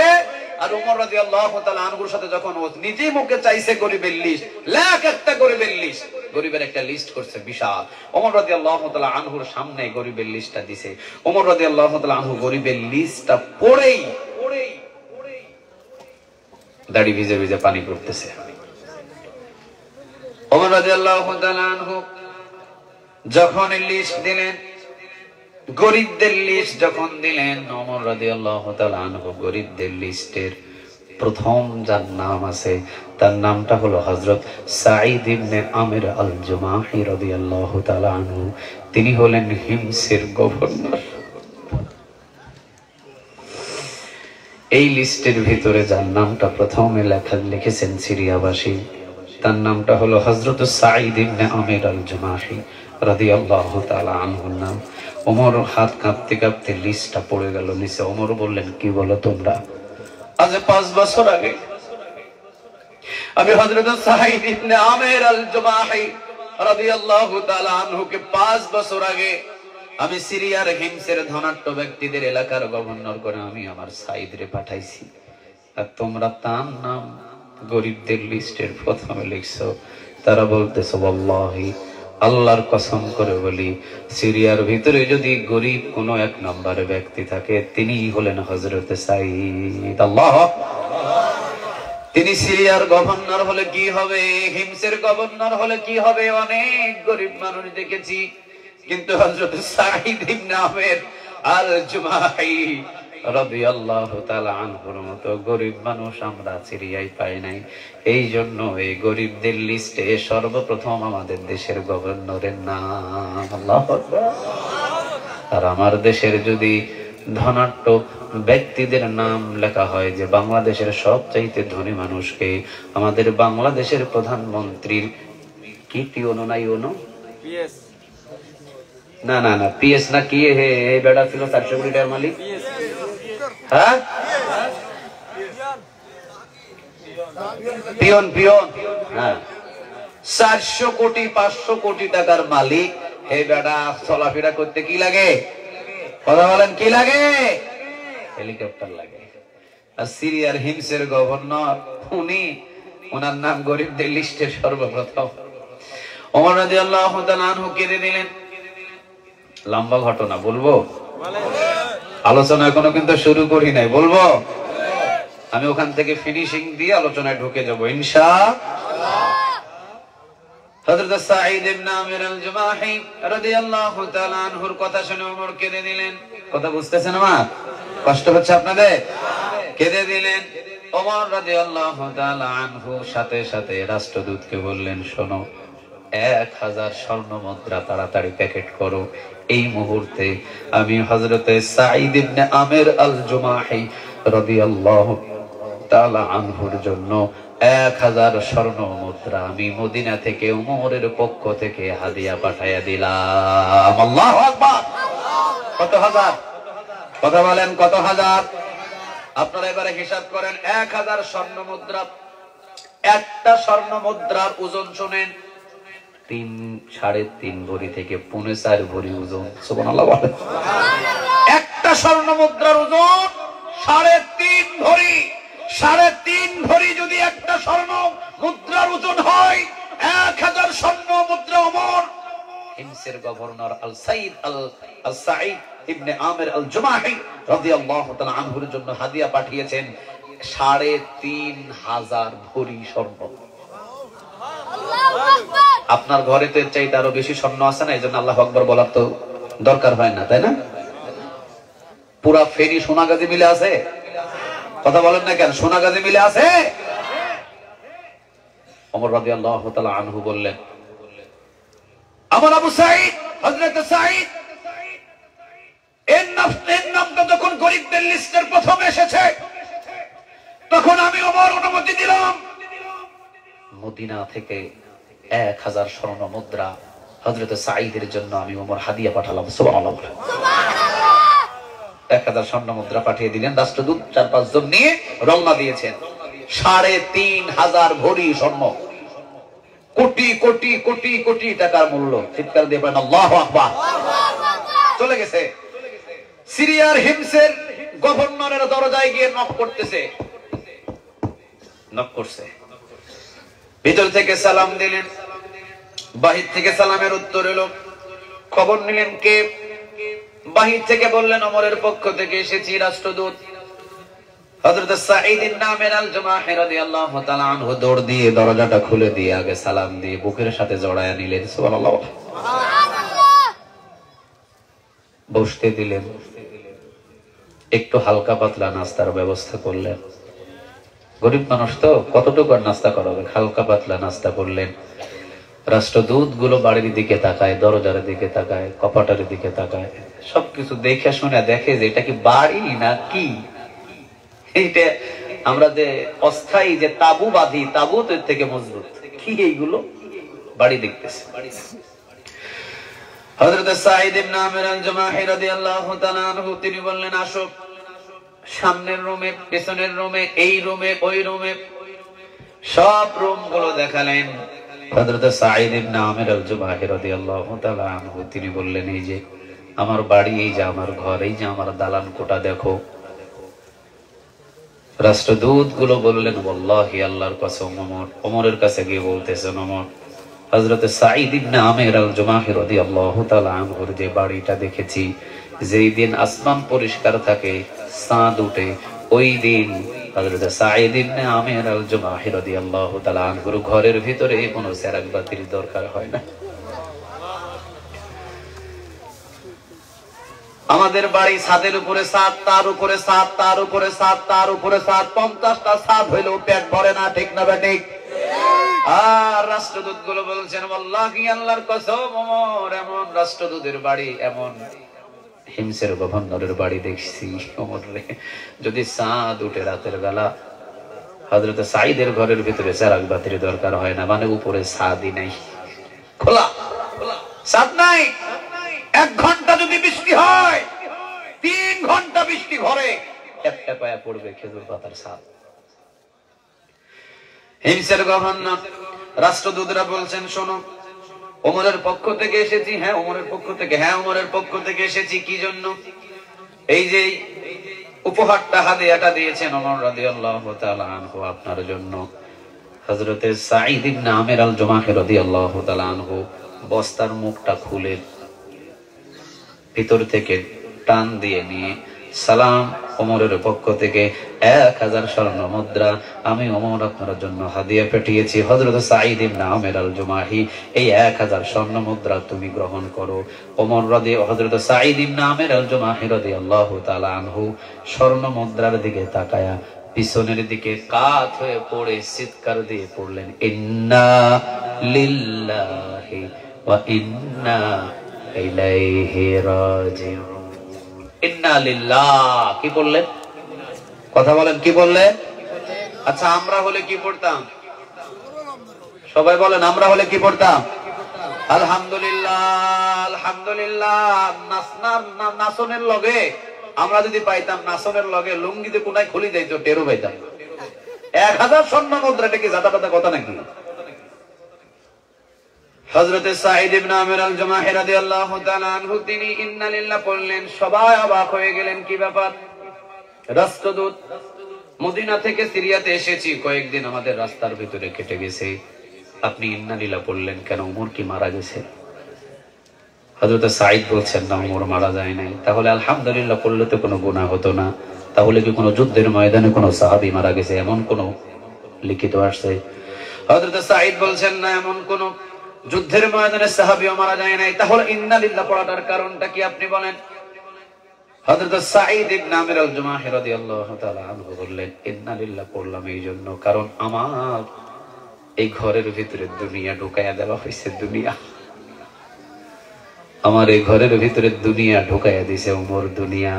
আর ওমর রাদিয়াল্লাহু তাআলা আনহুর সাথে যখন ও নিজে মুখে চাইছে গরিবের লিস্ট, লাখ একটা গরিবের লিস্ট, গরিবের একটা লিস্ট করছে বিশাল। ওমর রাদিয়াল্লাহু তাআলা আনহুর সামনে গরিবের লিস্টটা দিছে। ওমর রাদিয়াল্লাহু তাআলা আনহু গরিবের লিস্টটা পড়েই দাড়ি ভিজে ভিজে পানি পড়তেছে। ওমর রাদিয়াল্লাহু তাআলা আনহু যখন লিস্ট দিলেন, গরিবদের লিস্ট যখন দিলেন, ওমর রাদিয়াল্লাহু তাআলা আনহু গরিবদের লিস্টের প্রথম যার নাম আছে তার নামটা হলো হযরত সাঈদ ইবনে আমির আল জুমাহি রাদিয়াল্লাহু তাআলা আনহু। তিনি হলেন হিমসের গভর্নর। এই লিস্টের ভিতরে যার নামটা প্রথমে লিখেছেন সিরিয়াবাসী, তার নামটা হলো হযরত সাঈদ ইবনে আমির আল জুমাহি রাদিয়াল্লাহু তাআলা আনহুর নাম। ওমর হাত কাঁপতে কাঁপতে লিস্টটা পড়ে গেল নিচে। ওমর বললেন কি বলো তোমরা, আজ 5 বছর আগে আমি হযরত সাঈদ ইবনে আমির আল জুমাহি রাদিয়াল্লাহু তাআলা আনহুকে 5 বছর আগে আমি সিরিয়ার হিমসের ধনাঢ্য ব্যক্তিদের এলাকার গভর্নর করে আমি আমার সাইদরে পাঠাইছি, আর তোমরা তার নাম গরিবদের লিস্টের প্রথমে লিখছো। তারা বলতেছে ওয়াল্লাহি, আল্লাহর কসম করে বলি, সিরিয়ার ভিতরে যদি গরিব কোনো 1 নম্বরে ব্যক্তি থাকে তিনি হলেন হযরত সাইদ। আল্লাহ, তিনি সিরিয়ার গভর্নর হলে কি হবে, হিমসের গভর্নর হলে কি হবে, অনেক গরিব মানুষ দেখেছি, কিন্তু হযরত সাঈদ ইবনে আমের আল জুমাহি রাদিয়াল্লাহু তাআলা আনহুর মতো গরিব মানুষ আমরা সিরিয়ায় পাই নাই। এই জন্য এই গরিবদের লিস্টে সর্বপ্রথম আমাদের দেশের গভর্নরের নাম। আল্লাহু আকবার। আর আমার দেশের যদি ধনাঢ্য ব্যক্তিদের নাম লেখা হয় যে বাংলাদেশের সবচাইতে ধনী মানুষকে, আমাদের বাংলাদেশের প্রধানমন্ত্রীর কি টিওনো নাই ওনো পিএস না না না পিএস না কি হে বেড়া ছিল 400 কোটি টাকার মালিক, হ্যাঁ পিয়ন পিয়ন, হ্যাঁ 400 কোটি 500 কোটি টাকার মালিক। হে বেড়া চলাফেরা করতে কি লাগে, কথা বলেন কি লাগে, হেলিকপ্টার লাগে। আর সিরিয়ার হিমসের গভর্নর উনি, ওনার নাম গরিবদের লিস্টে সর্বপ্রথম। ওমর রাদিয়াল্লাহু তাআলা আনহু কেঁদে দিলেন। লম্বা ঘটনা বলবো, আলোচনা এখনো কিন্তু শুরু করি নাই, বলবো আমি ওখান থেকে ফিনিশিং দিয়ে আলোচনায় ঢুকে যাব ইনশাআল্লাহ। হযরত সাঈদ ইবনে আমির আল জুমাহি রাদিয়াল্লাহু তাআলা আনহুর কথা শুনে ওমর কেঁদে দিলেন। কথা বুঝতেছেন আমার? কষ্ট হচ্ছে আপনাদের? কেঁদে দিলেন। ওমর রাদিয়াল্লাহু তাআলা আনহু সাথে সাথে রাষ্ট্রদূতকে বললেন, শোনো, 1000 স্বর্ণ মুদ্রা তাড়াতাড়ি প্যাকেট করো। এই মুহূর্তে আমি হযরতে সাঈদ ইবনে আমির আল জুমাহি রাদিয়াল্লাহু তাআলা আনহুর জন্য 1000 স্বর্ণ মুদ্রা আমি মদিনা থেকে ওমরের পক্ষ থেকে হাদিয়া পাঠাইয়া দিলাম। আল্লাহু আকবার। কত হাজার? কথা বলেন কত হাজার? আপনারা এবারে হিসাব করেন। 1000 স্বর্ণ মুদ্রা, একটা স্বর্ণ মুদ্রার ওজন শুনেন 3.5 ভরি থেকে 4.5 ভরি ওজন। সুবহানাল্লাহ বলেন। একটা স্বর্ণ মুদ্রার ওজন 3.5 ভরি। 3.5 ভরি যদি একটা স্বর্ণ মুদ্রার ওজন হয়, 1000 স্বর্ণ মুদ্রা ওমর হিমসের গভর্নর আল সাঈদ ইবনে আমির আল জুমাহি রাদিয়াল্লাহু তাআলা আনহুর জন্য হাদিয়া পাঠিয়েছেন 3,500 ভরি স্বর্ণ। আপনার ঘরে তো এর চাইতে আরো বেশি স্বর্ণ আছে না, এইজন্য আল্লাহু আকবার বলার তো দরকার হয় না, তাই না? পুরা ফেরি সোনাগাজী মিলে আছে, কথা বলেন না কেন? সোনাগাজী মিলে আছে। ওমর রাদিয়াল্লাহু তাআলা আনহু বললেন, আমার আবু সাঈদ, হযরত সাঈদ, এর নামটা যখন গরিবদের লিস্টের প্রথম এসেছে তখন আমি ওমর অনুমতি দিলাম মদিনা থেকে 1000 স্বর্ণ মুদ্রা হযরত সাঈদের জন্য আমি ওমর হাদিয়া পাঠালাম। সুবহানাল্লাহ। 1000 স্বর্ণ মুদ্রা পাঠিয়ে দিলেন। রাষ্ট্রদূত 4-5 জন নিয়ে রওনা দিয়েছেন। 3,500 ভরি স্বর্ণ, কোটি কোটি কোটি কোটি টাকার মূল্য। চিৎকার দিয়ে বলেন আল্লাহু আকবার। চলে গেছে। সিরিয়ার হিমসের গভর্নরের দরজায় গিয়ে নক করতেছে, নক করছে। ভিতর থেকে সালাম দিলেন, বাহির থেকে সালামের উত্তর এলো। খবর নিলেন কে? বাহির থেকে বললেন ওমরের পক্ষ থেকে এসেছি, রাষ্ট্রদূত। হযরত সাঈদ ইবনে আমির আল জুমাহি রাদিয়াল্লাহু তাআলা আনহু দৌড় দিয়ে দরজাটা খুলে দিয়ে আগে সালাম দিয়ে বুকের সাথে জড়ায়া নিলেন। সুবহানাল্লাহ। বসতে দিলেন। একটু হালকা পাতলা নাস্তার ব্যবস্থা করলেন। গরিব মানুষ তো কতটুকু নাস্তা করাবে, হালকা পাতলা নাস্তা করলেন। রাষ্ট্রদূত গুলো বাড়ির দিকে তাকায়, দরজার দিকে তাকায়, কপাটের দিকে তাকায়, সবকিছু দেখে শুনে দেখে যে এটা কি বাড়ি না কি। এইটা আমরা যে অস্থায়ী যে তাবু বাঁধি, তাবুত এর থেকে মজবুত। কি এইগুলো? বাড়ি দেখতেছে। হযরত সাঈদ ইবনে আমির আল জুমাহি রাদিয়াল্লাহু তাআলা আনহু তিনি বললেন, আসো। সামনের রুমে, পেছনের রুমে, এই রুমে, ওই রুমে, সব রুম গুলো দেখালেন। হযরত সাঈদ ইবনে আমির আল-জুমাহি রাদিয়াল্লাহু তাআলা আনহু তিনি বললেন, এই যে আমার বাড়ি, এই যে আমার ঘর, এই যে আমার দালান কোঠা দেখো। রাষ্ট্রদূত গুলো বললেন, ওয়াল্লাহি আল্লাহর কসম, ওমরের কাছে গিয়ে বলতেছেন, ওমর, হযরত সাঈদ ইবনে আমির আল-জুমাহি রাদিয়াল্লাহু তাআলা আনহুর যে বাড়িটা দেখেছি, যেই দিন আসমান পরিষ্কার থাকে, চাঁদ ওঠে, ওই দিন হযরত সাঈদ ইবনে আমির আল-জুমাহি রাদিয়াল্লাহু তাআলা আনহুর ঘরের ভিতরে কোনো চেরাগ বাতির দরকার হয় না। আমাদের বাড়ি ছাদের উপরে ছাদ, তার উপরে ছাদ, তার উপরে ছাদ, তার উপরে ছাদ, 50টা ছাদ হইলেও পেট ভরে না, ঠিক না ঠিক? আর রাষ্ট্রদূত গুলো বলছেন, আল্লাহি আল্লাহর কসম, ওমর এমন রাষ্ট্রদূতের বাড়ি, এমন হিমসের গভর্নরের বাড়ি দেখছি ওমর রে, যদি চাঁদ উঠে রাতের বেলা হযরত সাঈদের ঘরের ভিতরে চেরাগ বাতির দরকার হয় না, মানে উপরে ছাদই নাই, খোলা ছাদ নাই। 1 ঘন্টা যদি বৃষ্টি হয়, 3 ঘন্টা বৃষ্টি ঘরে একটা পায়া পড়বে খেজুর পাতার ছাদ। হিমসের গভর্নর, রাষ্ট্রদূতরা বলছেন, শোনো, ওমরের পক্ষ থেকে এসেছি। হ্যাঁ ওমরের পক্ষ থেকে, হ্যাঁ ওমরের পক্ষ থেকে এসেছি। কি জন্য? এই যে উপহারটা, হাদিয়াটা দিয়েছেন ওমর রাদিয়াল্লাহু তাআলা আনহু আপনার জন্য। হযরত সাঈদ ইবনে আমির আল-জুমাহি রাদিয়াল্লাহু তাআলা আনহু বস্তার মুখটা খুলে ভিতর থেকে টান দিয়ে নিয়ে, সালাম, ওমরের পক্ষ থেকে 1000 স্বর্ণ মুদ্রা আমি ওমর আপনার জন্য হাদিয়া পাঠিয়েছি। হযরত সাঈদ ইবনে আমির আল-জুমাহি, এই 1000 স্বর্ণ মুদ্রা তুমি গ্রহণ করো। ওমর হযরত সাঈদ ইবনে আমির আল-জুমাহি রাদিয়াল্লাহু তাআলা আনহু স্বর্ণ মুদ্রার দিকে তাকায়া পিছনের দিকে কাত হয়ে পড়ে চিৎকার দিয়ে পড়লেন, ইন্না লিল্লাহি ওয়া ইন্না ইলাইহি রাজিউন। ইন্না লিল্লাহ, কি বললেন? কথা বলেন, কি বললেন? আচ্ছা, আমরা হলে কি পড়তাম? সবাই বলেন, আমরা হলে কি পড়তাম? আলহামদুলিল্লাহ, আলহামদুলিল্লাহ। নাসনের লগে আমরা যদি পাইতাম, নাসনের লগে লুঙ্গিতে কোনায় খুলি যাইতো, টেরো পাইতাম। 1000 স্বর্ণ মুদ্রাটা কি জাতা পাতা কথা নাকি? হযরত সাঈদ ইবনে আমির আল-জুমাহি রাদিয়াল্লাহু তাআলা আনহু তিনি ইন্না লিল্লাহ পড়লেন। সবাই অবাক হয়ে গেলেন, কি ব্যাপার? রাষ্ট্রদূত, মদিনা থেকে সিরিয়াতে এসেছি, কয়েকদিন আমাদের রাস্তার ভিতরে কেটে গেছে, আপনি ইন্না লিল্লাহ পড়লেন কেন? ওমর কি মারা গেছে? হযরত সাঈদ বলছেন, না, ওমর মারা যায় নাই। তাহলে আলহামদুলিল্লাহ পড়লে তো কোনো গুনাহ হতো না। তাহলে কি কোনো যুদ্ধের ময়দানে কোনো সাহাবী মারা গেছে, এমন কোন লিখিত আসছে? হযরত সাঈদ বলছেন, না, এমন কোন যুদ্ধের ময়দানে সাহাবীও মারা যায় নাই। তাহলে ইন্না লিল্লাহ পড়াটার কারণটা কি আপনি বলেন? হযরত সাঈদ ইবনে আমির আল-জুমাহি রাদিয়াল্লাহু তাআলা আনহু বললেন, ইন্না লিল্লাহ পড়লাম এই জন্য, কারণ আমার এই ঘরের ভিতরে দুনিয়া ঢুকাইয়া দেওয়া হয়েছে। দুনিয়া, আমার এই ঘরের ভিতরে দুনিয়া ঢুকাইয়া দিয়েছে ওমর। দুনিয়া,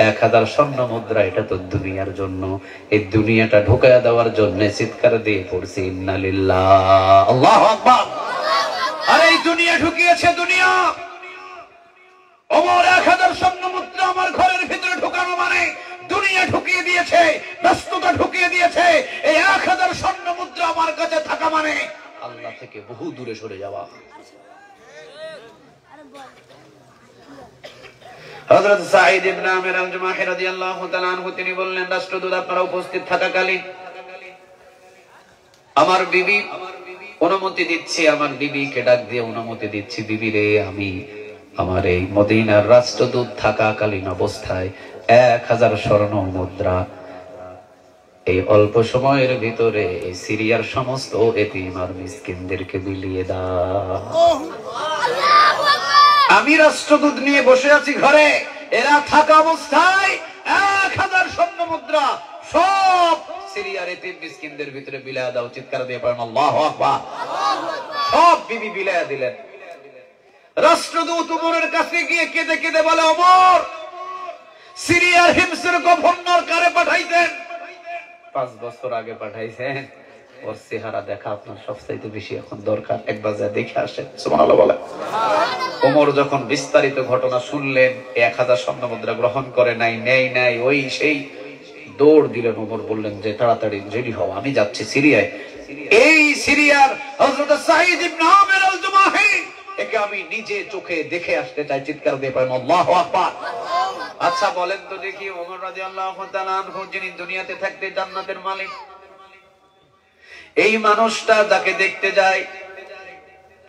1000 স্বর্ণ মুদ্রা, এটা তো দুনিয়ার জন্য। এই দুনিয়াটা ঢুকাইয়া দেওয়ার জন্য চিৎকার দিয়ে পড়ছি, ইন্না লিল্লাহ, আল্লাহু আকবার। আর এই দুনিয়া ঢুকিয়েছে, দুনিয়া। ওমর 1000 স্বর্ণ মুদ্রা আমার ঘরের ভিতরে ঢুকানো মানে দুনিয়া ঢুকিয়ে দিয়েছে, ব্যস্ততা ঢুকিয়ে দিয়েছে। এই 1000 স্বর্ণ মুদ্রা আমার কাছে থাকা মানে আল্লাহ থেকে বহু দূরে সরে যাওয়া। হযরত সাঈদ ইবনে আমির আল-জুমাহি রাদিয়াল্লাহু তাআলা আনহু তিনি বললেন, রাষ্ট্রদূত আপনারা উপস্থিত থাকাকালীন আমার বিবি অনুমতি দিচ্ছি, আমার বিবিকে ডাক দিয়ে অনুমতি দিচ্ছি, বিবি রে, আমি আমার এই মদিনার রাষ্ট্রদূত থাকাকালীন অবস্থায় 1000 স্বর্ণ মুদ্রা এই অল্প সময়ের ভিতরে এই সিরিয়ার সমস্ত এতিম আর মিসকিনদেরকে বিলিয়ে দাও। আমি রাষ্ট্রদূত নিয়ে বসে আছি ঘরে, এরা থাকা অবস্থায় 1000 স্বর্ণ মুদ্রা সব সিরিয়ার এতিম মিসকিনদের ভিতরে বিলায়া দাও। চিৎকার দিয়ে পড়েন আল্লাহু আকবার। সব বিবি বিলায়া দিলেন। রাষ্ট্রদূত ওমরের কাছে গিয়ে কেঁদে কেঁদে বলে, ওমর, সিরিয়ার হিমসের গভর্নর কারে পাঠাইতেন? 5 বছর আগে পাঠাইছেন। ওর চেহারা দেখা আপনার সবচাইতে বেশি এখন দরকার, একবার যা দেখে আসেন। সুবহানাল্লাহ বলে। ওমর যখন বিস্তারিত ঘটনা শুনলেন, 1000 স্বর্ণ মুদ্রা গ্রহণ করে নাই, নেই নাই, ওই সেই দৌড় দিলেন। ওমর বললেন যে তাড়াতাড়ি রেডি হও, আমি যাচ্ছি সিরিয়ায়। এই সিরিয়ার হযরত সাঈদ ইবনে আমির আল জুমাহি, একে আমি নিজে চোখে দেখে আসতে চাই। চিৎকার দিয়ে পড়েন আল্লাহু আকবার। আচ্ছা বলেন তো দেখি, ওমর রাদিয়াল্লাহু তাআলা আনহু যিনি দুনিয়াতে থাকতে জান্নাতের মালিক, এই মানুষটা যাকে দেখতে যায়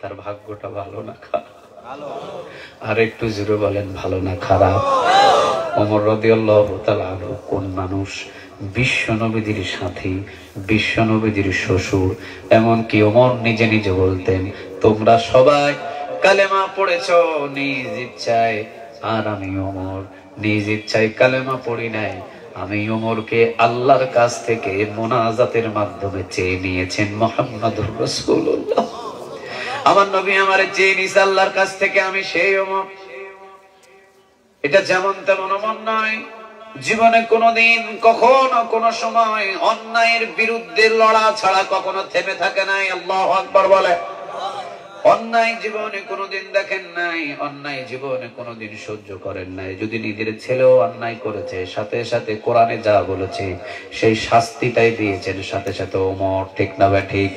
তার ভাগ্যটা ভালো না খারাপ? আর একটু জোরে বলেন, ভালো না খারাপ? ওমর রাদিয়াল্লাহু তাআলা আনহু কোন মানুষ? বিশ্ব নবীর সাথী, বিশ্ব নবীর শ্বশুর। এমনকি ওমর নিজে নিজে বলতেন, তোমরা সবাই কালেমা পড়েছো নিজ ইচ্ছায়, আর আমি ওমর নিজ ইচ্ছায় কালেমা পড়ি নাই। আমি ওমরকে আল্লাহর কাছ থেকে মোনাজাতের মাধ্যমে চেয়ে নিয়েছেন মুহাম্মদুর রাসূলুল্লাহ। আমার নবী আমারে চেয়ে নিয়েছে আল্লাহর কাছ থেকে, আমি সেই ওমর। এটা যেমন তেমন ওমর নয়। জীবনে কোনোদিন কখনো কোনো সময় অন্যায়ের বিরুদ্ধে লড়া ছাড়া কখনো থেমে থাকে নাই। আল্লাহু আকবার বলে। অন্যায় জীবনে কোনোদিন দেখেন নাই, অন্যায় জীবনে কোনোদিন সহ্য করেন নাই। যদি নিজের ছেলেও অন্যায় করেছে, সাথে সাথে কোরআনে যা বলেছে সেই শাস্তিটাই দিয়েছেন সাথে সাথে ওমর। ঠিক না ঠিক?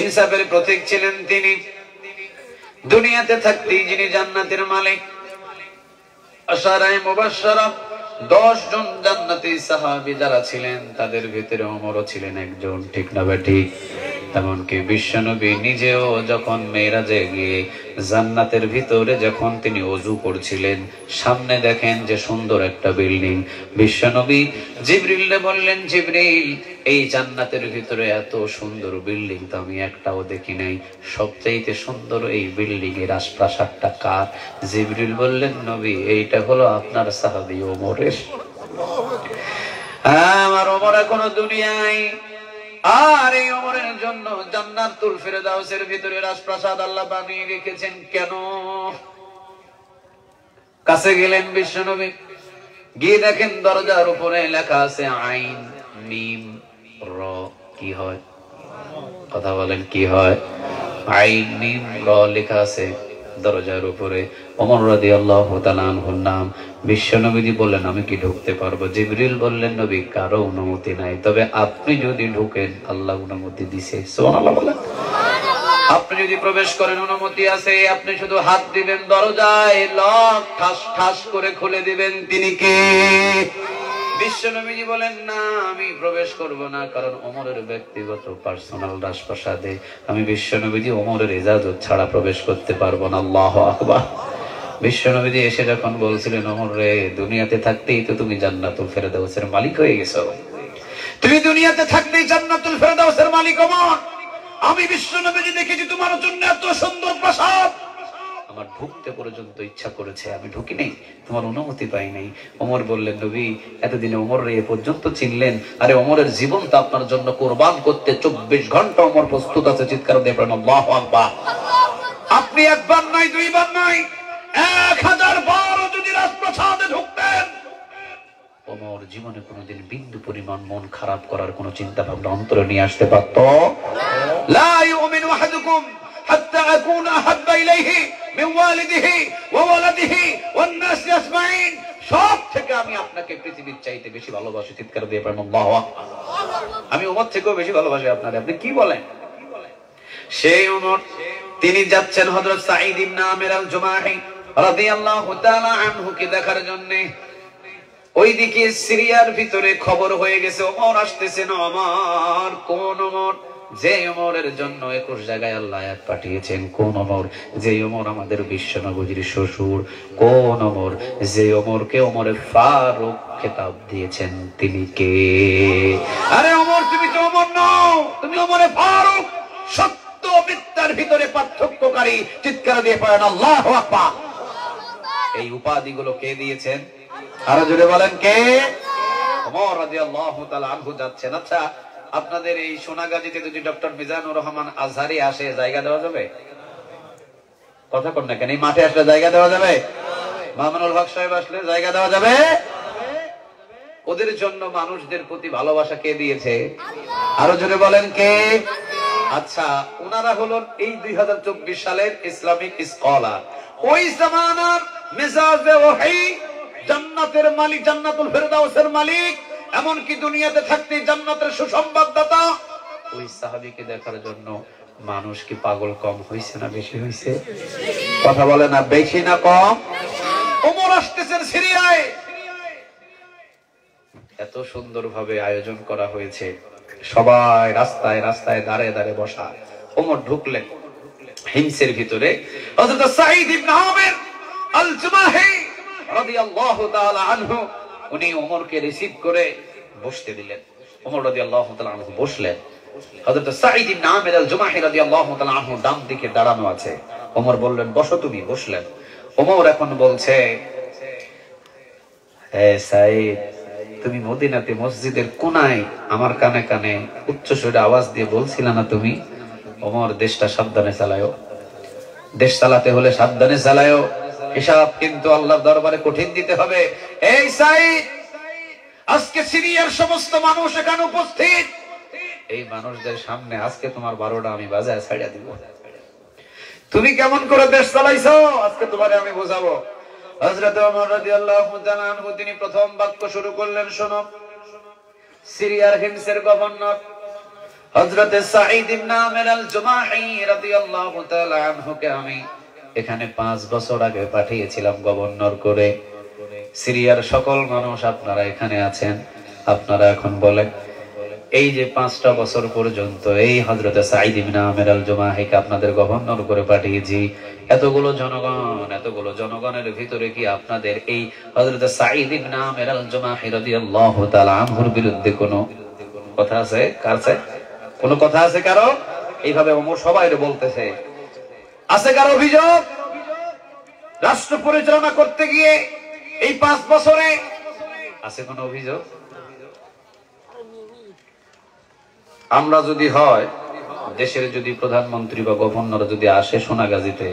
ইনসাফের প্রতীক ছিলেন তিনি। দুনিয়াতে থাকতেই যিনি জান্নাতের মালিক। আশারায়ে মুবাশশারা 10 জন জান্নাতি সাহাবী যারা ছিলেন তাদের ভিতরে ওমরও ছিলেন একজন। ঠিক না ঠিক? এমনকি বিশ্বনবী নিজেও যখন মেরাজে গিয়ে জান্নাতের ভিতরে যখন তিনি ওযু করছিলেন, সামনে দেখেন যে সুন্দর একটা বিল্ডিং। বিশ্বনবী জিবরিলকে বললেন, জিবরিল, এই জান্নাতের ভিতরে এত সুন্দর বিল্ডিং তো আমি একটাও দেখি নাই, সবচেয়ে সুন্দর এই বিল্ডিং এর রাজপ্রাসাদটা কার? জিবরিল বললেন, নবী, এইটা হলো আপনার সাহাবী ওমরের। আমার ওমর এখনো দুনিয়ায়। আর এই ওমরের জন্য জান্নাতুল ফেরদাউসের ভিতরে রাজপ্রাসাদ আল্লাহ বানিয়ে রেখেছেন। কেন? কাছে গেলেন বিশ্বনবী, গিয়ে দেখেন দরজার উপরে লেখা আছে আইন মিম র। কি হয়? কথা বলেন, কি হয়? আইন মিম র লেখা আছে দরজার উপরে। ওমর রাদিয়াল্লাহু তাআলা আনহুর নাম। বিশ্বনবীজি বললেন, আমি কি ঢুকতে পারবো? জিবরিল বললেন, নবী, কারো অনুমতি নাই, তবে আপনি যদি ঢুকেন আল্লাহ অনুমতি দিয়েছে। সুবহানাল্লাহ বলেন। আপনি যদি প্রবেশ করেন অনুমতি আছে। আপনি শুধু হাত দিবেন দরজায়, লক ঠাস ঠাস করে খুলে দিবেন। তিনি কে? বিশ্বনবীজি বলেন, না, আমি প্রবেশ করব না, কারণ ওমরের ব্যক্তিগত পার্সোনাল রাজপ্রাসাদে আমি বিশ্বনবীজি ওমরের ইজাজত ছাড়া প্রবেশ করতে পারবো না। আল্লাহু আকবার। বিশ্বনবীজি এসে যখন বলছিলেন, ওমর রে, দুনিয়াতে থাকতেই তো তুমি জান্নাতুল ফেরদাউসের মালিক হয়ে গেছো। তুমি দুনিয়াতে থাকতেই জান্নাতুল ফেরদাউসের মালিক ওমর। আমি বিশ্বনবীজি দেখেছি তোমার জন্য এত সুন্দর প্রাসাদ, আমার ঢুকতে পর্যন্ত ইচ্ছা করেছে, আমি ঢুকি নাই, তোমার অনুমতি পাই নাই। ওমর বললেন, নবী, এতদিনে ওমর রে পর্যন্ত চিনলেন? আরে ওমরের জীবনটা আপনার জন্য কোরবান করতে 24 ঘন্টা ওমর প্রস্তুত আছে। চিৎকার দিয়ে পড়েন আল্লাহু আকবার। আপনি একবার নয়, দুইবার নয়, 1000 বার যদি রাজপ্রাসাদে ঢুকতেন, ওমর জীবনে কোনোদিন বিন্দু পরিমাণ মন খারাপ করার কোন চিন্তা ভাবনা অন্তরে নিয়ে আসতে পারত? লা ইউমিনু আহাদুকুম হাত্তা আকুনা আহাব্বা ইলাইহি মিন ওয়ালিদিহি ওয়া ওয়ালাদিহি ওয়ান নাস আজমাইন। সব থেকে আমি আপনাকে পৃথিবীর চাইতে বেশি ভালোবাসি। চিৎকার দিয়ে পড়েন আল্লাহু আকবার। আমি ওমর থেকেও বেশি ভালোবাসি আপনারে। আপনি কি বলেন? সেই ওমর, তিনি যাচ্ছেন হযরত সাঈদ ইবনে আমির আল জুমাহি রাদিয়াল্লাহু তাআলা আনহুকে দেখার জন্য। ওইদিকে সিরিয়ার ভিতরে খবর হয়ে গেছে ওমর আসতেছেন। ওমর কোন ওমর? যে ওমরের জন্য 21 জায়গায় আল্লাহ আয়াত পাঠিয়েছেন। কোন ওমর? যে ওমর আমাদের বিশ্বনবীর শ্বশুর। কোন ওমর? যে ওমরকে ওমরে ফারুক খেতাব দিয়েছেন। তিনি কে? আরে ওমর, তুমি তো ওমর নও, তুমি ওমরে ফারুক, সত্য মিথ্যার ভিতরে পার্থক্যকারী। চিৎকার দিয়ে পড়েন আল্লাহু আকবার। এই উপাধিগুলো কে দিয়েছেন? আরো জোরে বলেন, কে? ওমর রাদিয়াল্লাহু তাআলা আনহু যাচ্ছেন। আচ্ছা, আপনাদের এই সোনাগাজীতে যদি ডক্টর মিজানুর রহমান আজহারি আসে, জায়গা দেওয়া যাবে? কথা কোন না কেন? এই মাঠে আসলে জায়গা দেওয়া যাবে? মামুনুল হক সাহেব আসলে জায়গা দেওয়া যাবে? ওদের জন্য মানুষদের প্রতি ভালোবাসা কে দিয়েছে? আরো জোরে বলেন, কে? আচ্ছা, ওনারা হলো এই 2024 সালের ইসলামিক স্কলার। ওই জামানার মেজাজে ওহী, জান্নাতের মালিক, জান্নাতুল ফেরদাউসের মালিক এমনকি দুনিয়াতে থাকতে জান্নাতের সুসংবাদদাতা ওই সাহাবীকে দেখার জন্য মানুষ কি পাগল কম হইছে না বেশি হইছে? কথা বলে না, বেশি না কম? ওমর আসতেছেন সিরিয়ায়, এত সুন্দরভাবে আয়োজন করা হয়েছে, সবাই রাস্তায় রাস্তায় দাঁড়ে দাঁড়ে বসা। ওমর ঢুকলেন হিমসের ভিতরে। হযরত সাঈদ ইবনে আমির আল জুমাহি রাদিয়াল্লাহু তাআলা আনহু উনি ওমরকে রিসিভ করে বসতে দিলেন। ওমর রাদিয়াল্লাহু তাআলা আনহু বসলেন। হযরত সাঈদ ইবনে আমির আল জুমাহি রাদিয়াল্লাহু তাআলা আনহু ডান দিকে দাঁড়ানো আছে। ওমর বললেন বসো তুমি, বসলেন। ওমর এখন বলছে, হে সাঈদ, তুমি মদিনাতে মসজিদের কোনায় আমার কানে কানে উচ্চ স্বরে আওয়াজ দিয়ে বলছিল না তুমি, ওমর দেশটা সাবধানে চালায়ো, দেশ চালাতে হলে সাবধানে চালায়ো, হিসাব কিন্তু আল্লাহর দরবারে কঠিন দিতে হবে। এই সাঈদ, আজকে সিরিয়ার সমস্ত মানুষ এখানে উপস্থিত, এই মানুষদের সামনে আজকে তোমার 12টা আমি বাজায় ছাড়িয়ে দিব। তুমি কেমন করে দেশ চালাইছো আজকে তোমারে আমি বোঝাবো। হযরত ওমর রাদিয়াল্লাহু তাআলা আনহু তিনি প্রথম বাক্য শুরু করলেন, শোনো, সিরিয়ার হিমসের গভর্নর হযরত সাঈদ ইবনে আমির আল জুমাহি রাদিয়াল্লাহু তাআলা আনহুকে আমি এখানে 5 বছর আগে পাঠিয়েছিলাম গভর্নর করে। সিরিয়ার সকল মানুষ আপনারা এখানে আছেন, আপনারা এখন বলেন, এই যে 5টা বছর পর্যন্ত এই হযরত সাঈদ ইবনে আমির আল জুমাহিকে আপনাদের গভর্নর করে পাঠিয়েছি, এতগুলো জনগণের ভিতরে কি আপনাদের এই হযরত সাঈদ ইবনে আমির আল জুমাহি রাদিয়াল্লাহু তাআলা আনহুর বিরুদ্ধে কোনো কথা আছে? কাছে কোনো কথা আছে কারো? এইভাবে ওমর সবাইরে বলতেছে, আছে কারো অভিযোগ? রাষ্ট্র পরিচালনা করতে গিয়ে এই 5 বছরে আছে কোনো অভিযোগ? আমরা যদি হয় দেশের যদি প্রধানমন্ত্রী বা গভর্নর যদি আসে সোনাগাজীতে,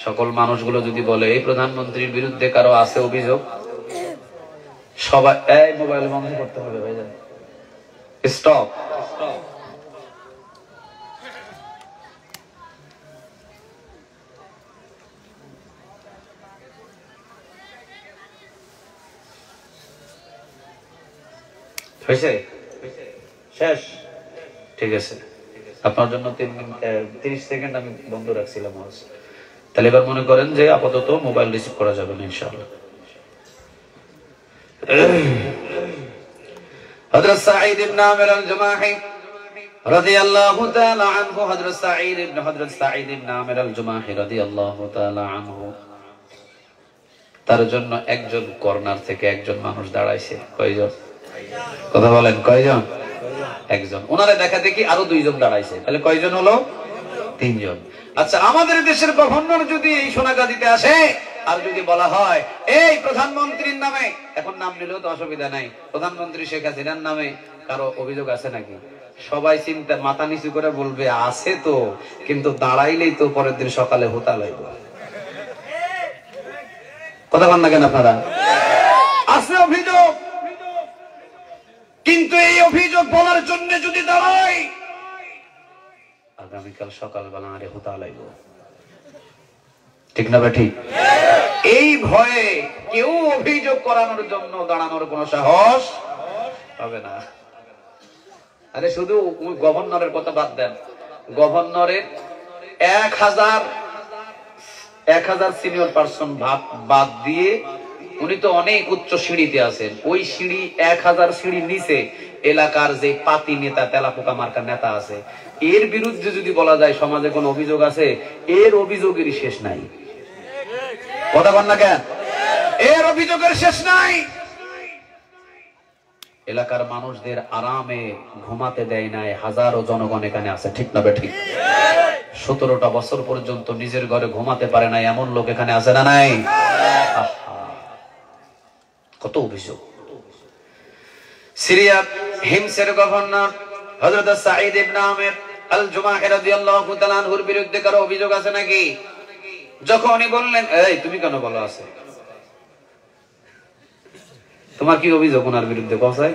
সকল মানুষগুলো যদি বলে এই প্রধানমন্ত্রীর বিরুদ্ধে কারো আছে অভিযোগ, সবাই এই মোবাইল বন্ধ করতে হবে ভাইজান, স্টপ। হয়েছে? শেষ? ঠিক আছে, আপনার জন্য 30 সেকেন্ড আমি বন্ধ রাখছিলাম। তাহলে এবার মনে করেন যে আপাতত মোবাইল রিসিভ করা যাবে না ইনশাআল্লাহ। হযরত সাঈদ ইবনে আমির আল জুমাহি রাদিয়াল্লাহু তাআলা আনহু, হযরত সাঈদ ইবনে আমির আল জুমাহি রাদিয়াল্লাহু তাআলা আনহু, তার জন্য একজন কর্নার থেকে একজন মানুষ দাঁড়াইছে। কয়জন? কথা বলেন, কয়জন? একজন। ওনারে দেখা দেখি আরো 2 জন দাঁড়াইছে, তাহলে কয়জন হলো? 3 জন। আচ্ছা, আমাদের দেশের গভর্নর যদি এই সোনাগাজীতে আসে আর যদি বলা হয় এই প্রধানমন্ত্রীর নামে, এখন নাম নিলেও তো অসুবিধা নাই, প্রধানমন্ত্রী শেখ হাসিনার নামে কারো অভিযোগ আছে নাকি? সবাই চিন্তা মাথা নিচু করে বলবে আছে তো, কিন্তু দাঁড়াইলেই তো পরের দিন সকালে হোতা লাগবে। কথা বল না কেন আপনারা? আছে অভিযোগ, কিন্তু এই অভিযোগ বলার জন্য যদি দাঁড়াই আগামীকাল সকালবেলা আরে হোতা লাগবে, ঠিক না বেঠি? এই ভয়ে কেউ অভিযোগ করানোর জন্য দাঁড়ানোর কোনো সাহস হবে না। আরে শুধু গভর্নরের কথা বাদ দেন, গভর্নরের 1000 সিনিয়র পার্সন বাদ দিয়ে উনি তো অনেক উচ্চ সিঁড়িতে আছেন, ওই সিঁড়ি 1000 সিঁড়ি নিচে এলাকার যে পাতি নেতা, তেলাপোকা মার্কা নেতা আছে, এর বিরুদ্ধে যদি বলা যায় সমাজে কোন অভিযোগ আছে, এর অভিযোগেরই শেষ নাই। কথা বল না কেন? এর অভিযোগের শেষ নাই। এলাকার মানুষদের আরামে ঘুমাতে দেয় নাই, হাজারো জনগণ এখানে আছে, ঠিক না বেঠিক? 17টা বছর পর্যন্ত নিজের ঘরে ঘুমাতে পারে নাই এমন লোক এখানে আছে না নাই? কত অভিযোগ। সিরিয়া হিমসের গভর্নর হযরত সাঈদ ইবনে আমির আল জুমাহি রাদিয়াল্লাহু তাআলা আনহুর বিরুদ্ধে কারো অভিযোগ আছে নাকি? যখনই বললেন এই তুমি কেন বলো আছে, তোমার কি অভিযোগ ওনার বিরুদ্ধে? কথাই